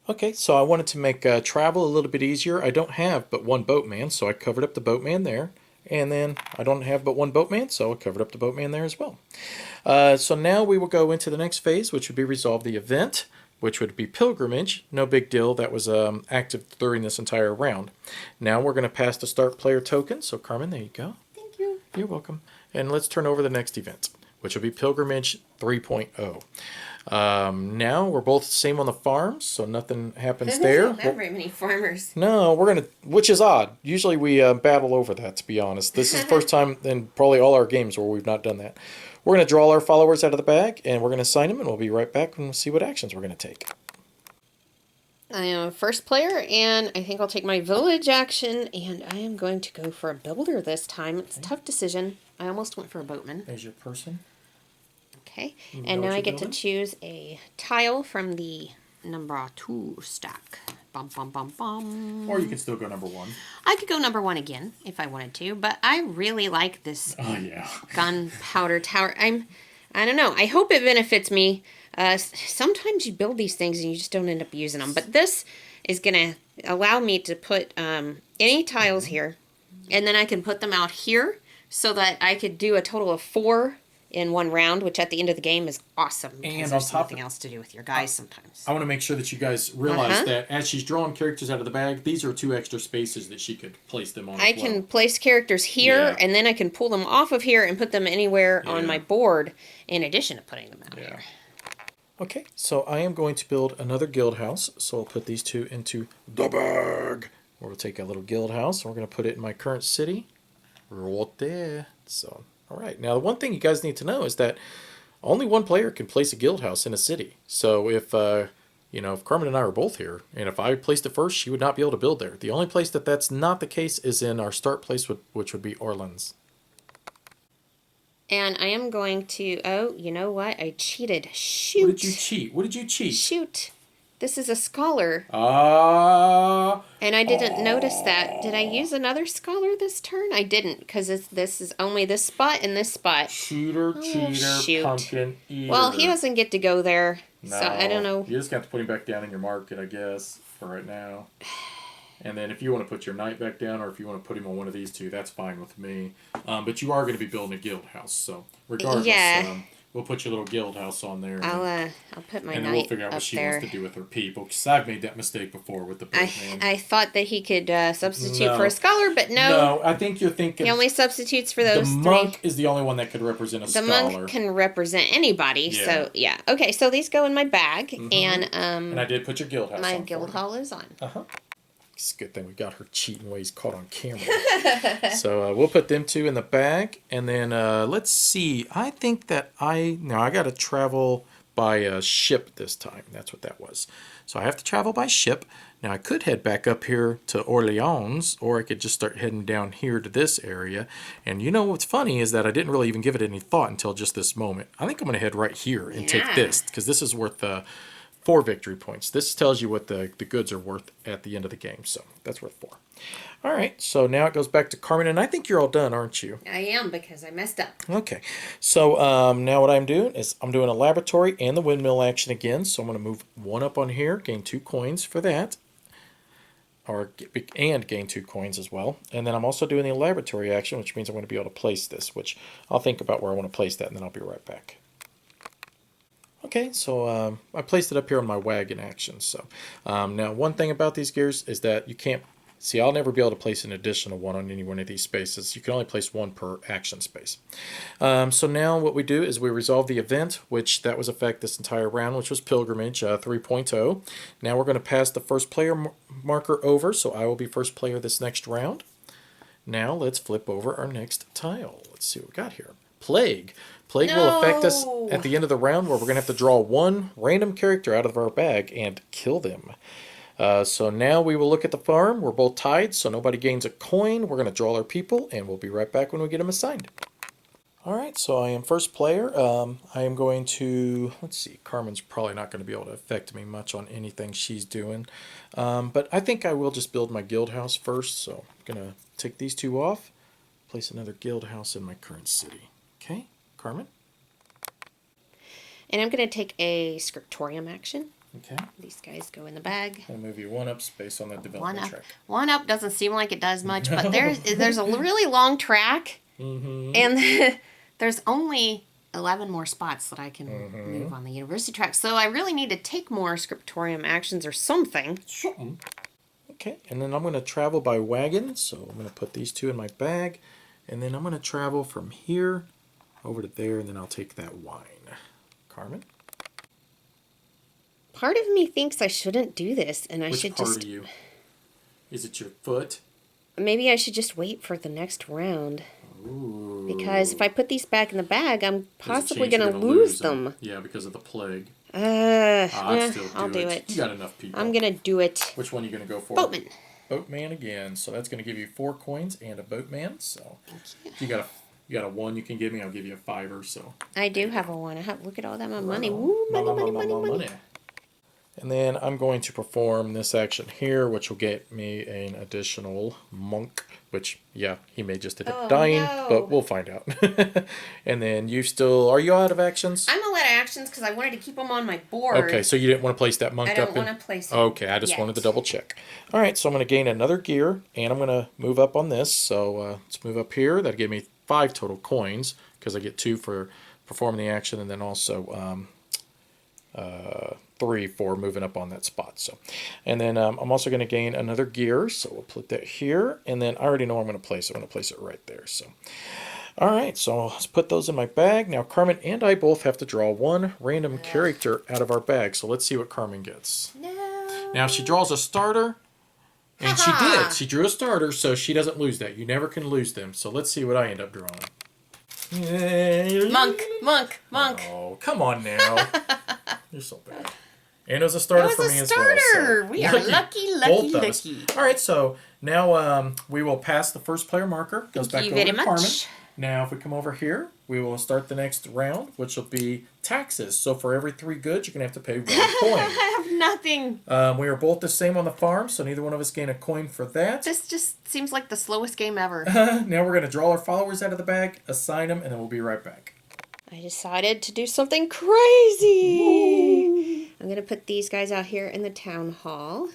Okay, so I wanted to make travel a little bit easier. I don't have but 1 boatman, so I covered up the boatman there. And then I don't have but 1 boatman, so I covered up the boatman there as well. So now we will go into the next phase, which would be resolve the event, which would be pilgrimage. No big deal. That was active during this entire round. Now we're going to pass the start player token. So Carmen, there you go. Thank you. You're welcome. And let's turn over the next event, which will be pilgrimage 3.0. Now we're both the same on the farms, so nothing happens there. I don't have very many farmers. No, we're gonna, which is odd. Usually we battle over that, to be honest. This is the first time in probably all our games where we've not done that. We're gonna draw our followers out of the bag, and we're gonna assign them, and we'll be right back and see what actions we're gonna take. I am a first player, and I think I'll take my village action, and I am going to go for a builder this time. It's a tough decision. I almost went for a boatman. There's your person. Okay, and now I get to choose a tile from the number 2 stack. Bum, bum, bum, bum. Or you can still go number 1. I could go number 1 again if I wanted to, but I really like this gunpowder tower. I don't know. I hope it benefits me. Sometimes you build these things and you just don't end up using them, but this is going to allow me to put any tiles here, and then I can put them out here so that I could do a total of 4 in 1 round, which at the end of the game is awesome. And there's nothing else to do with your guys sometimes. I want to make sure that you guys realize that as she's drawing characters out of the bag, these are 2 extra spaces that she could place them on. I can place characters here, and then I can pull them off of here and put them anywhere on my board, in addition to putting them out here. Okay, so I am going to build another guild house. So I'll put these 2 into the bag. We'll take a little guild house, and we're going to put it in my current city. Right there. So, all right. Now, the one thing you guys need to know is that only 1 player can place a guild house in a city. So if, if Carmen and I are both here, and if I placed it first, she would not be able to build there. The only place that that's not the case is in our start place, which would be Orleans. And I am going to, oh, you know what? I cheated. Shoot. What did you cheat? What did you cheat? Shoot. This is a scholar. Ah. And I didn't notice that. Did I use another scholar this turn? I didn't, because this is only this spot and this spot. Cheater, cheater, pumpkin eater. Well, he doesn't get to go there, no, so I don't know. You just got to put him back down in your market, I guess, for right now. And then if you want to put your knight back down, or if you want to put him on one of these 2, that's fine with me. But you are going to be building a guild house, so regardless, we'll put your little guild house on there. I'll put my knight up there. And then we'll figure out what she wants to do with her people, because I've made that mistake before with the boatman. I thought that he could substitute for a scholar, but no. No, I think you're thinking... He only substitutes for those 3. The monk is the only one that could represent a scholar. The monk can represent anybody, so yeah. Okay, so these go in my bag, and I did put your guild house on. My guild hall is on. It's a good thing we got her cheating ways caught on camera. So we'll put them 2 in the bag, and then let's see. I think that I got to travel by ship this time. That's what that was. So I have to travel by ship. Now I could head back up here to Orleans, or I could just start heading down here to this area. And you know what's funny is that I didn't really even give it any thought until just this moment. I think I'm going to head right here and take this, because this is worth 4 victory points. This tells you what the goods are worth at the end of the game, so that's worth 4. All right, so now it goes back to Carmen, and I think you're all done, aren't you? I am, because I messed up. Okay, so now what I'm doing is I'm doing a laboratory and the windmill action again, so I'm going to move 1 up on here, gain 2 coins for that, and gain 2 coins as well. And then I'm also doing the laboratory action, which means I'm going to be able to place this, which I'll think about where I want to place that, and then I'll be right back. Okay, so I placed it up here on my wagon action. So now one thing about these gears is that you can't, see, I'll never be able to place an additional 1 on any one of these spaces. You can only place 1 per action space. So now what we do is we resolve the event, which that was effect this entire round, which was Pilgrimage 3.0. Now we're going to pass the first player marker over, so I will be first player this next round. Now let's flip over our next tile. Let's see what we got here. Plague. Plague will affect us at the end of the round, where we're going to have to draw 1 random character out of our bag and kill them. So now we will look at the farm. We're both tied, so nobody gains a coin. We're going to draw our people, and we'll be right back when we get them assigned. All right, so I am first player. I am going to, let's see, Carmen's probably not going to be able to affect me much on anything she's doing. But I think I will just build my guild house first, so I'm going to take these two off, place another guild house in my current city. Okay, Carmen? And I'm going to take a scriptorium action. Okay. These guys go in the bag. I'll move you 1 up space on the development track. 1 up doesn't seem like it does much, but there's a really long track, and there's only 11 more spots that I can move on the university track. So I really need to take more scriptorium actions or something. Okay, and then I'm going to travel by wagon. So I'm going to put these 2 in my bag, and then I'm going to travel from here over to there, and then I'll take that wine. Carmen? Part of me thinks I shouldn't do this, and I Which should part just... of you? Is it your foot? Maybe I should just wait for the next round. Ooh. Because if I put these back in the bag, I'm possibly going to lose them. Yeah, because of the plague. I'll do it. You got enough people. I'm going to do it. Which one are you going to go for? Boatman. Boatman again. So that's going to give you 4 coins and a boatman. So if you got a 1 you can give me, I'll give you a 5 so. I do have a 1. Look at all that money. Woo, money. And then I'm going to perform this action here, which will get me an additional monk, which, yeah, he may just end up dying, but we'll find out. And then are you out of actions? I'm out of actions because I wanted to keep them on my board. Okay, so you didn't want to place that monk up? I don't want to place it. Okay, I just wanted to double check. All right, so I'm going to gain another gear, and I'm going to move up on this. So let's move up here. That'll give me 5 total coins because I get 2 for performing the action, and then also 3 for moving up on that spot. So, and then I'm also going to gain another gear, so we'll put that here, and then I already know where I'm going to place it. I'm going to place it right there. So, all right, so let's put those in my bag. Now, Carmen and I both have to draw 1 random character out of our bag. So let's see what Carmen gets. No. Now, she draws a starter, and she did. She drew a starter, so she doesn't lose that. You never can lose them. So let's see what I end up drawing. Monk. Oh, come on now. You're so bad. And it was a starter for me as well. So. We are lucky. All right, so now we will pass the first player marker. Goes back over to Carmen. Now, if we come over here, we will start the next round, which will be taxes. So for every 3 goods, you're going to have to pay 1 coin. I have nothing. We are both the same on the farm, so neither one of us gain a coin for that. This just seems like the slowest game ever. Now we're going to draw our followers out of the bag, assign them, and then we'll be right back. I decided to do something crazy. I'm going to put these guys out here in the town hall.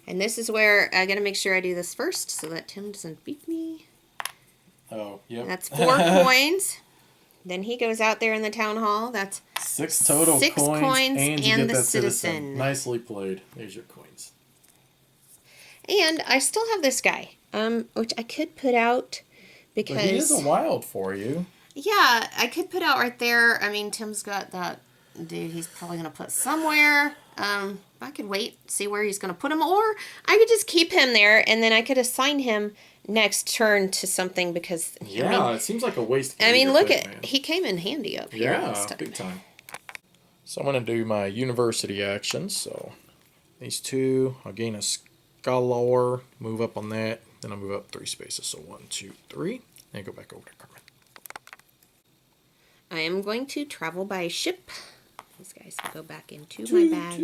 And this is where I got to make sure I do this first so that Tim doesn't beat me. Oh, yep. That's 4 coins. Then he goes out there in the town hall. That's 6 total 6 coins and you get the citizen. Nicely played. There's your coins. And I still have this guy, which I could put out because... But he is a wild for you. Yeah, I could put out right there. I mean, Tim's got that dude he's probably going to put somewhere. I could wait, see where he's going to put him, or I could just keep him there, and then I could assign him next turn to something because... Yeah, it seems like a waste. I mean, look at... He came in handy up here. Yeah, big time. So I'm going to do my university actions. So these 2, I'll gain a scholar, move up on that, then I'll move up 3 spaces. So 1, 2, 3, and go back over to Carmen. I am going to travel by ship. These guys will go back into my bag.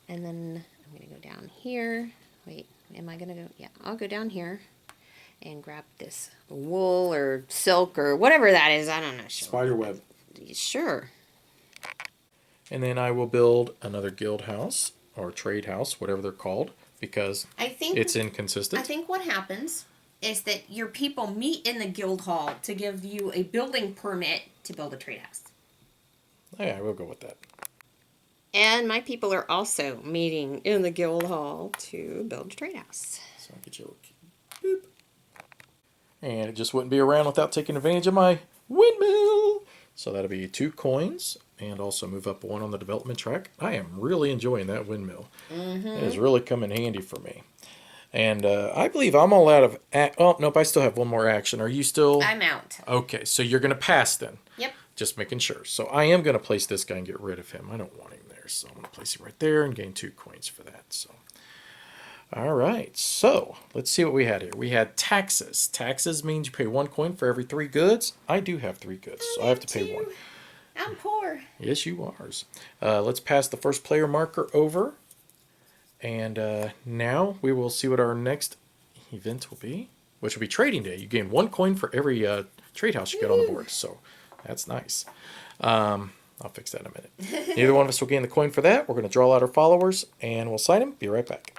And then I'm going to go down here. Wait, am I going to go? Yeah, I'll go down here and grab this wool or silk or whatever that is. I don't know. Spider web. Sure. And then I will build another guild house or trade house, whatever they're called, because it's inconsistent. I think what happens is that your people meet in the guild hall to give you a building permit to build a trade house. Oh, yeah, we'll go with that. And my people are also meeting in the guild hall to build a trade house. So I'll get you a little boop. And it just wouldn't be around without taking advantage of my windmill. So that'll be 2 coins and also move up 1 on the development track. I am really enjoying that windmill. It has really come in handy for me. And I believe I'm all out of... Oh, nope, I still have 1 more action. Are you still... I'm out. Okay, so you're going to pass then. Yep. Just making sure. So I am going to place this guy and get rid of him. I don't want him there. So I'm going to place him right there and gain 2 coins for that. So, all right. So let's see what we had here. We had taxes. Taxes means you pay 1 coin for every 3 goods. I do have 3 goods, so I have to pay 1. I'm poor. Yes, you are. Let's pass the first player marker over. And now we will see what our next event will be, which will be trading day. You gain 1 coin for every trade house you get on the board. So that's nice. I'll fix that in a minute. Neither one of us will gain the coin for that. We're going to draw out our followers, and we'll sign them. Be right back.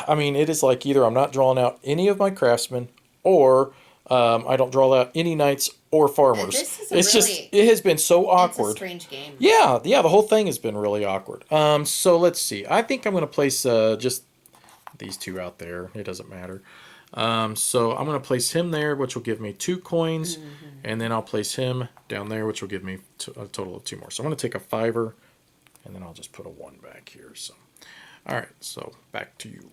I mean, it is like either I'm not drawing out any of my craftsmen, or I don't draw out any knights or farmers. It has been so awkward. It's a strange game. Yeah, the whole thing has been really awkward. So let's see. I think I'm going to place just these 2 out there. It doesn't matter. So I'm going to place him there, which will give me 2 coins, and then I'll place him down there, which will give me a total of 2 more. So I'm going to take a 5er, and then I'll just put a 1 back here. So, all right. So back to you.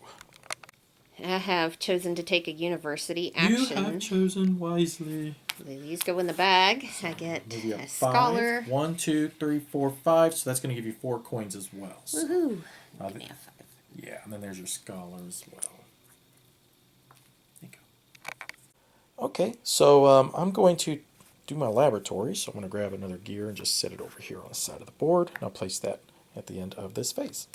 I have chosen to take a university action. You have chosen wisely. These go in the bag. I get a 5. scholar. 1, 2, 3, 4, 5. So that's going to give you 4 coins as well. So, Woohoo! Give me a 5. Yeah, and then there's your scholar as well. There you go. Okay, so I'm going to do my laboratory. So I'm going to grab another gear and just set it over here on the side of the board. And I'll place that at the end of this phase.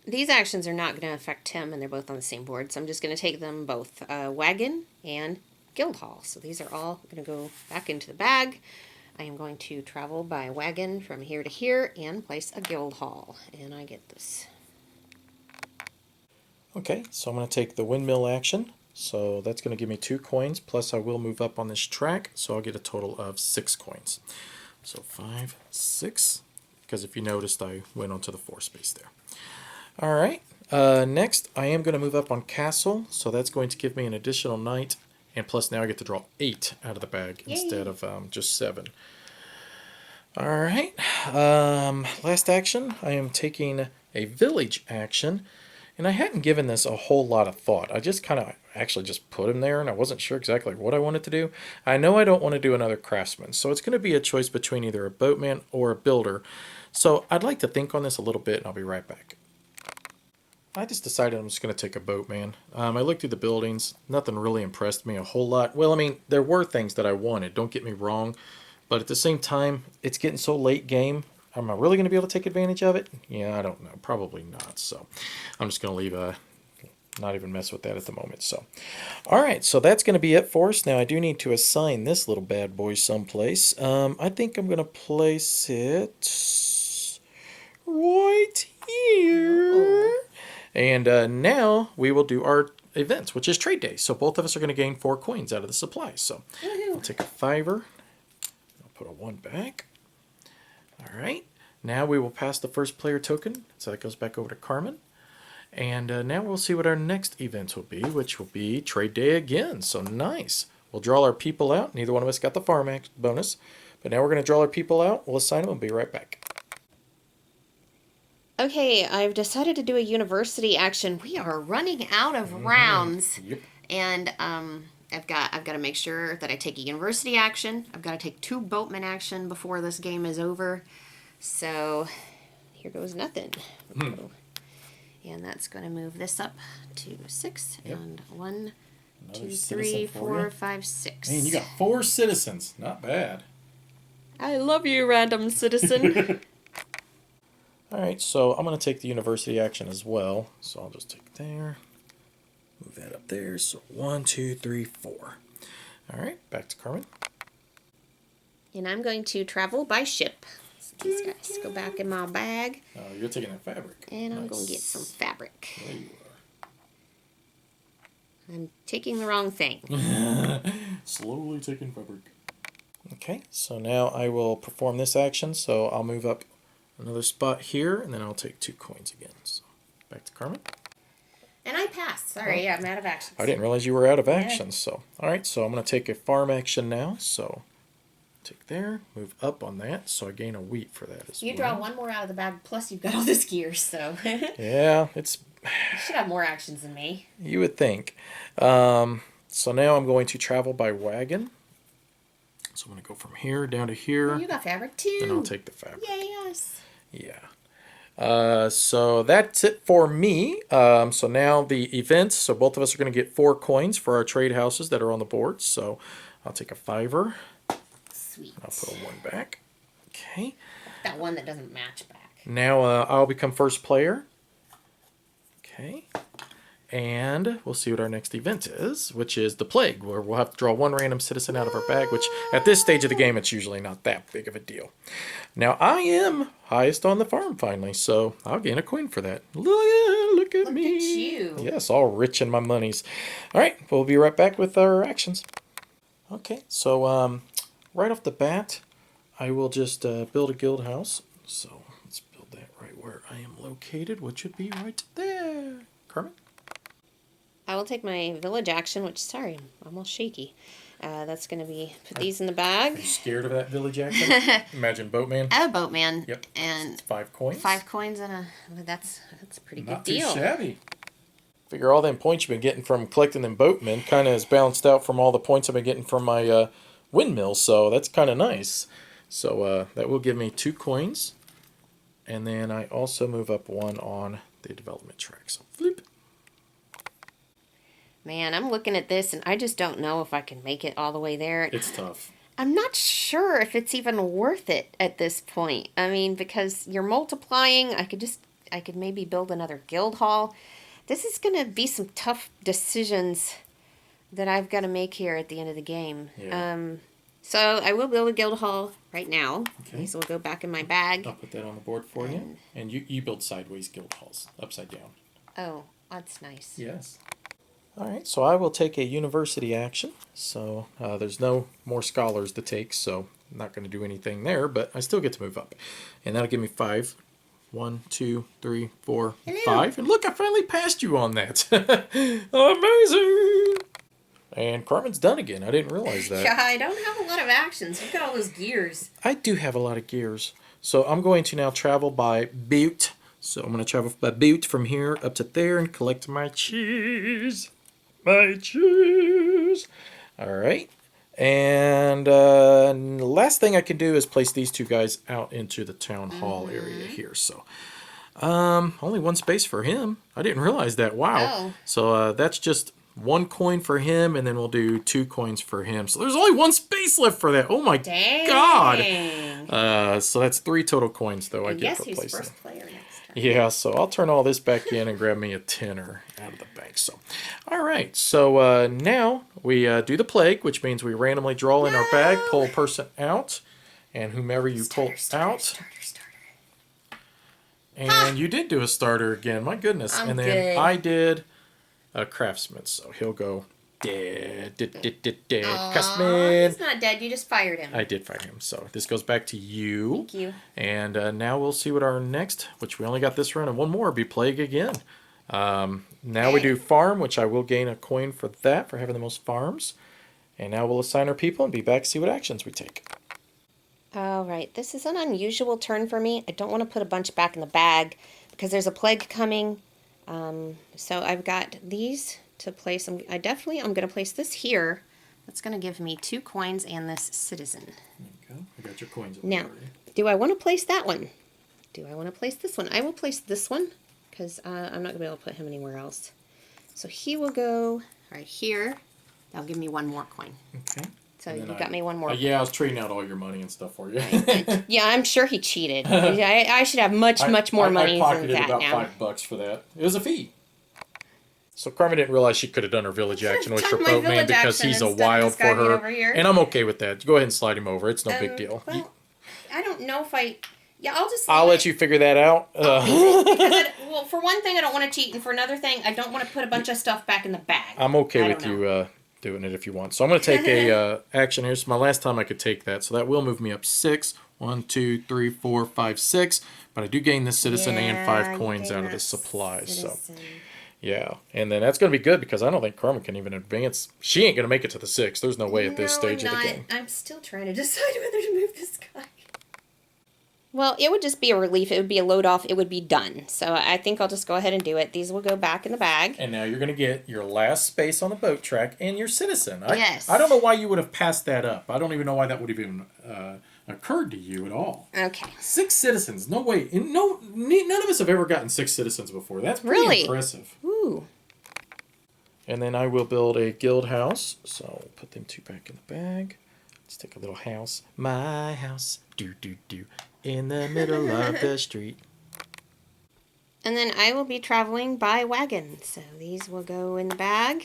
These actions are not going to affect him, and they're both on the same board. So I'm just going to take them both, wagon and guild hall. So these are all going to go back into the bag. I am going to travel by wagon from here to here and place a guild hall. And I get this. Okay, so I'm going to take the windmill action. So that's going to give me 2 coins, plus I will move up on this track, so I'll get a total of 6 coins. So 5, 6, because if you noticed, I went onto the 4 space there. All right, next I am going to move up on castle, so that's going to give me an additional knight, and plus now I get to draw 8 out of the bag instead of just 7. All right, last action, I am taking a village action, and I hadn't given this a whole lot of thought. I just kind of actually just put him there, and I wasn't sure exactly what I wanted to do. I know I don't want to do another craftsman, so it's going to be a choice between either a boatman or a builder. So I'd like to think on this a little bit, and I'll be right back. I just decided I'm just going to take a boatman. I looked through the buildings. Nothing really impressed me a whole lot. Well, I mean, there were things that I wanted, don't get me wrong. But at the same time, it's getting so late game. Am I really going to be able to take advantage of it? Yeah, I don't know. Probably not. So I'm just going to leave not even mess with that at the moment. So, all right. So that's going to be it for us. Now, I do need to assign this little bad boy someplace. I think I'm going to place it right here. And now we will do our events, which is trade day. So both of us are going to gain 4 coins out of the supply. So I'll take a 5er. I'll put a 1 back. All right. Now we will pass the first player token. So that goes back over to Carmen. And now we'll see what our next event will be, which will be trade day again. So nice. We'll draw our people out. Neither one of us got the farm bonus. But now we're going to draw our people out. We'll assign them and be right back. Okay, I've decided to do a university action. We are running out of rounds. Yep. And I've got to make sure that I take a university action. I've got to take 2 boatman action before this game is over. So here goes nothing. And that's going to move this up to 6. Yep. And 1, 2, 3, 4, 5, 6. Man, you got 4 citizens. Not bad. I love you, random citizen. All right, so I'm going to take the university action as well. So I'll just take there. Move that up there. So 1, 2, 3, 4. All right, back to Carmen. And I'm going to travel by ship. So these guys go back in my bag. Oh, you're taking that fabric. And I'm going to get some fabric. There you are. I'm taking the wrong thing. Slowly taking fabric. Okay, so now I will perform this action. So I'll move up another spot here, and then I'll take 2 coins again. So back to Carmen. And I passed. Sorry, I'm out of actions. I didn't realize you were out of actions. So, all right, so I'm going to take a farm action now. So take there, move up on that, so I gain a wheat for that as well. You draw 1 more out of the bag, plus you've got all this gear, so. Yeah, it's... You should have more actions than me. You would think. So now I'm going to travel by wagon. So I'm going to go from here down to here. Oh, you got fabric too. Then I'll take the fabric. Yay, us. Yeah. So that's it for me. So now the events. So both of us are going to get 4 coins for our trade houses that are on the board. So I'll take a 5er. Sweet. I'll put a 1 back. Okay. That one that doesn't match back. Now I'll become first player. Okay. And we'll see what our next event is, which is the plague, where we'll have to draw 1 random citizen out of our bag, which at this stage of the game, it's usually not that big of a deal. Now, I am highest on the farm, finally, so I'll gain a coin for that. Look at me. Look at you. Yes, all rich in my monies. All right, we'll be right back with our actions. Okay, so right off the bat, I will just build a guild house. So let's build that right where I am located, which would be right there. Carmen? I will take my village action, which, sorry, I'm almost shaky. That's going to be, put these in the bag. Are you scared of that village action? Imagine Boatman. I have a boatman. Yep. And It's 5 coins. 5 coins and a, that's a pretty good Not deal. too shabby. Figure all them points you've been getting from collecting them boatmen kind of is balanced out from all the points I've been getting from my windmill, so that's kind of nice. So that will give me 2 coins. And then I also move up 1 on the development track. So flip. Man, I'm looking at this and I just don't know if I can make it all the way there. It's tough. I'm not sure if it's even worth it at this point. I mean, because you're multiplying, I could maybe build another guild hall. This is going to be some tough decisions that I've got to make here at the end of the game. Yeah. So I will build a guild hall right now. Okay. So we'll go back in my bag. I'll put that on the board for you. And you build sideways guild halls, upside down. Oh, that's nice. Yes. All right, so I will take a university action. So there's no more scholars to take, so I'm not going to do anything there, but I still get to move up. And that'll give me 5. 1, 2, 3, 4, Hello. 5. And look, I finally passed you on that. Amazing! And Carmen's done again. I didn't realize that. Yeah, I don't have a lot of actions. Look at all those gears. I do have a lot of gears. So I'm going to now travel by boat. So I'm going to travel by boat from here up to there and collect my cheese. My cheese. All right. And the last thing I can do is place these 2 guys out into the town hall area here. So only 1 space for him. I didn't realize that. Wow. Oh. So that's just 1 coin for him, and then we'll do 2 coins for him. So there's only 1 space left for that. Oh my God. So that's 3 total coins, though. I get for who's placing. first player next time. Yeah, so I'll turn all this back in and grab me a tenner out of the bank. So, all right. So now we do the plague, which means we randomly draw in our bag, pull a person out, and whomever you pull out. Starter. And you did do a starter again. My goodness. I'm and then good. I did a craftsman, so he'll go dead. Craftsman. He's not dead. You just fired him. I did fire him, so this goes back to you. Thank you. And now we'll see what our next, which we only got this round and 1 more, be plague again. Now we do farm, which I will gain a coin for that, for having the most farms. And now we'll assign our people and be back to see what actions we take. All right. This is an unusual turn for me. I don't want to put a bunch back in the bag because there's a plague coming. So I've got these to place. I'm going to place this here. That's going to give me 2 coins and this citizen. There you go. I got your coins. Now, do I want to place that one? Do I want to place this one? I will place this one because I'm not going to be able to put him anywhere else. So he will go right here. That'll give me 1 more coin. Okay. So you got me 1 more. Yeah, I was trading out all your money and stuff for you. Yeah, I'm sure he cheated. I should have much more money I than pocketed that about now. $5 for that. It was a fee. So Carmen didn't realize she could have done her village action with her Done my boatman village because action he's a instead of wild this guy for being her. over here. And I'm okay with that. Go ahead and slide him over. It's no big deal. Well, I don't know if I... Yeah, I'll just... I'll let you figure that out. Because well, for one thing, I don't want to cheat. And for another thing, I don't want to put a bunch of stuff back in the bag. I'm okay with you doing it if you want. So I'm going to take a action here. So my last time I could take that. So that will move me up 6. 1, 2, 3, 4, 5, 6. But I do gain this citizen and 5 coins out of the supply. So yeah. And then that's going to be good because I don't think Carmen can even advance. She ain't going to make it to the 6. There's no way at this stage of the game. I'm still trying to decide whether to move this guy. Well, it would just be a relief. It would be a load off. It would be done. So I think I'll just go ahead and do it. These will go back in the bag. And now you're going to get your last space on the boat track and your citizen. Yes. I don't know why you would have passed that up. I don't even know why that would have even occurred to you at all. Okay. 6 citizens. No way. No, none of us have ever gotten 6 citizens before. That's pretty impressive. Ooh. And then I will build a guild house. So I'll put them 2 back in the bag. Let's take a little house. My house. Do, do, do. In the middle of the street. And then I will be traveling by wagon. So these will go in the bag.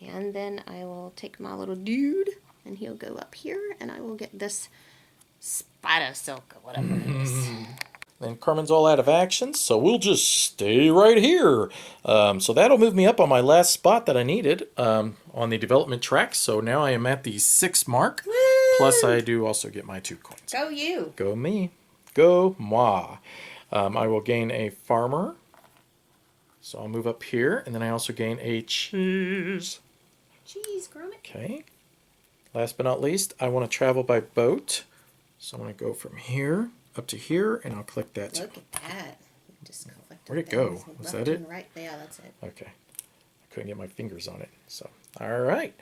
And then I will take my little dude. And he'll go up here. And I will get this spider silk or whatever it is. Then Carmen's all out of action, so we'll just stay right here. So that'll move me up on my last spot that I needed on the development track. So now I am at the 6 mark. Woo! Plus I do also get my 2 coins. Go you. Go me. Go moi. I will gain a farmer. So I'll move up here, and then I also gain a cheese. Cheese, Gromit. Okay. Last but not least, I want to travel by boat. So I'm going to go from here up to here, and I'll click that too. Look at that. Just Where'd it go? Was that it? Right, yeah, that's it. Okay. I couldn't get my fingers on it. So, all right.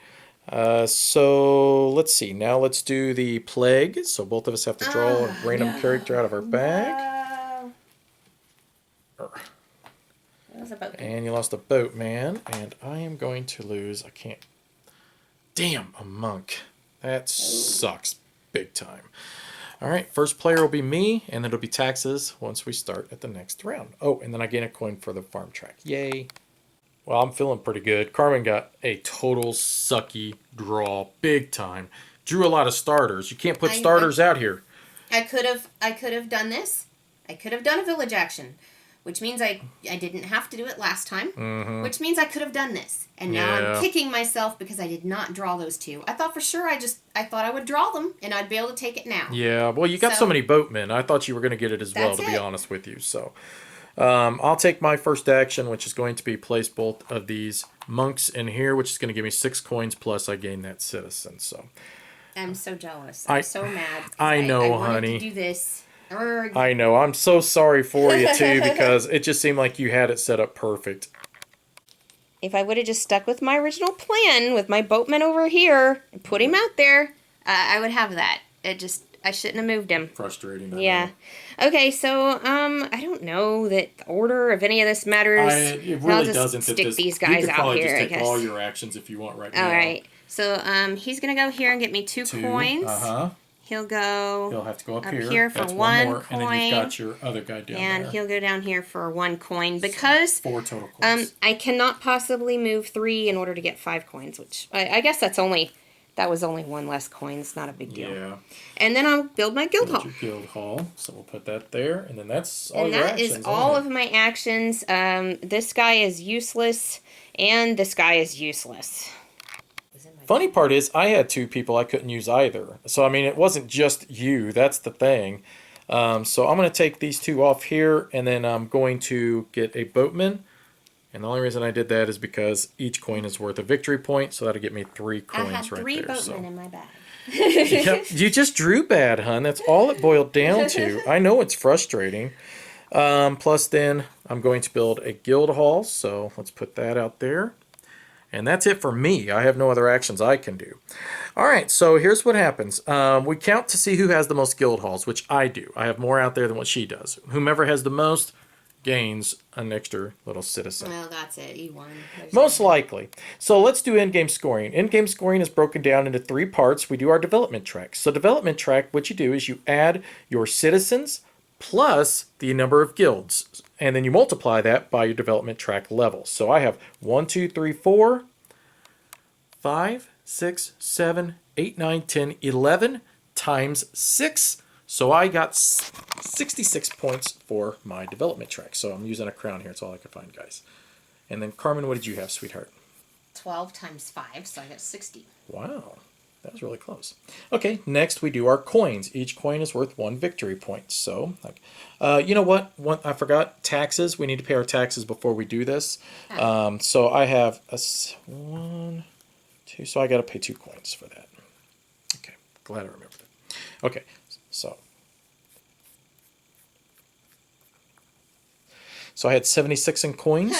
So let's see. Now let's do the plague. So both of us have to draw a random character out of our bag. No. That was a boat. And you lost a boatman, and I am going to lose. I can't. Damn, a monk. That sucks big time. All right, first player will be me, and then it'll be taxes once we start at the next round. Oh, and then I gain a coin for the farm track. Yay. Well, I'm feeling pretty good. Carmen got a total sucky draw, big time. Drew a lot of starters. You can't put starters out here. I could have done this. I could have done a village action, which means I didn't have to do it last time, which means I could have done this. And now I'm kicking myself because I did not draw those 2. I thought for sure I thought I would draw them and I'd be able to take it now. Yeah, well, you got so many boatmen. I thought you were going to get it as well, to be honest with you. So I'll take my first action, which is going to be place both of these monks in here, which is going to give me 6 coins, plus I gain that citizen. So I'm so jealous. I'm so mad. I know, I wanted honey. to do this. I know. I'm so sorry for you, too, because it just seemed like you had it set up perfect. If I would have just stuck with my original plan, with my boatman over here, and put him out there, I would have that. I shouldn't have moved him. Frustrating. Yeah. Okay, so, I don't know that the order of any of this matters. It really I'll just doesn't. stick these guys out here, I guess. You could probably just take all your actions if you want right now. All right. So, he's going to go here and get me 2 coins. Uh-huh. He'll go He'll have to go up here for That's one more, coin. and then you've got your other guy down and there. he'll go down here for 1 coin because 4 total coins. I cannot possibly move 3 in order to get 5 coins, which I guess that was only 1 less coin. It's not a big deal. Yeah. And then I'll build my guild hall. Your guild hall. So we'll put that there, and then that's all And your that actions. is all of my actions. This guy is useless, and this guy is useless. Funny part is, I had 2 people I couldn't use either. So, I mean, it wasn't just you. That's the thing. So, I'm going to take these 2 off here, and then I'm going to get a boatman. And the only reason I did that is because each coin is worth a victory point, so that'll get me 3 coins right there. I had 3 boatmen in my bag. Yep, you just drew bad, hun. That's all it boiled down to. I know it's frustrating. Plus, then, I'm going to build a guild hall, so let's put that out there. And that's it for me. I have no other actions I can do. All right, so here's what happens. We count to see who has the most guild halls, which I do. I have more out there than what she does. Whomever has the most gains an extra little citizen. Well, that's it. You won. Most likely. So let's do in-game scoring. In-game scoring is broken down into 3 parts. We do our development track. So development track, what you do is you add your citizens plus the number of guilds. And then you multiply that by your development track level. So I have 1, 2, 3, 4, 5, 6, 7, 8, 9, 10, 11 times 6. So I got 66 points for my development track. So I'm using a crown here. It's all I could find, guys. And then, Carmen, what did you have, sweetheart? 12 times 5, so I got 60. Wow. That was really close. Okay, next we do our coins. Each coin is worth 1 victory point. So, you know what? I forgot taxes. We need to pay our taxes before we do this. So I have 1, 2. So I got to pay 2 coins for that. Okay, glad I remembered that. Okay, so So I had 76 in coins.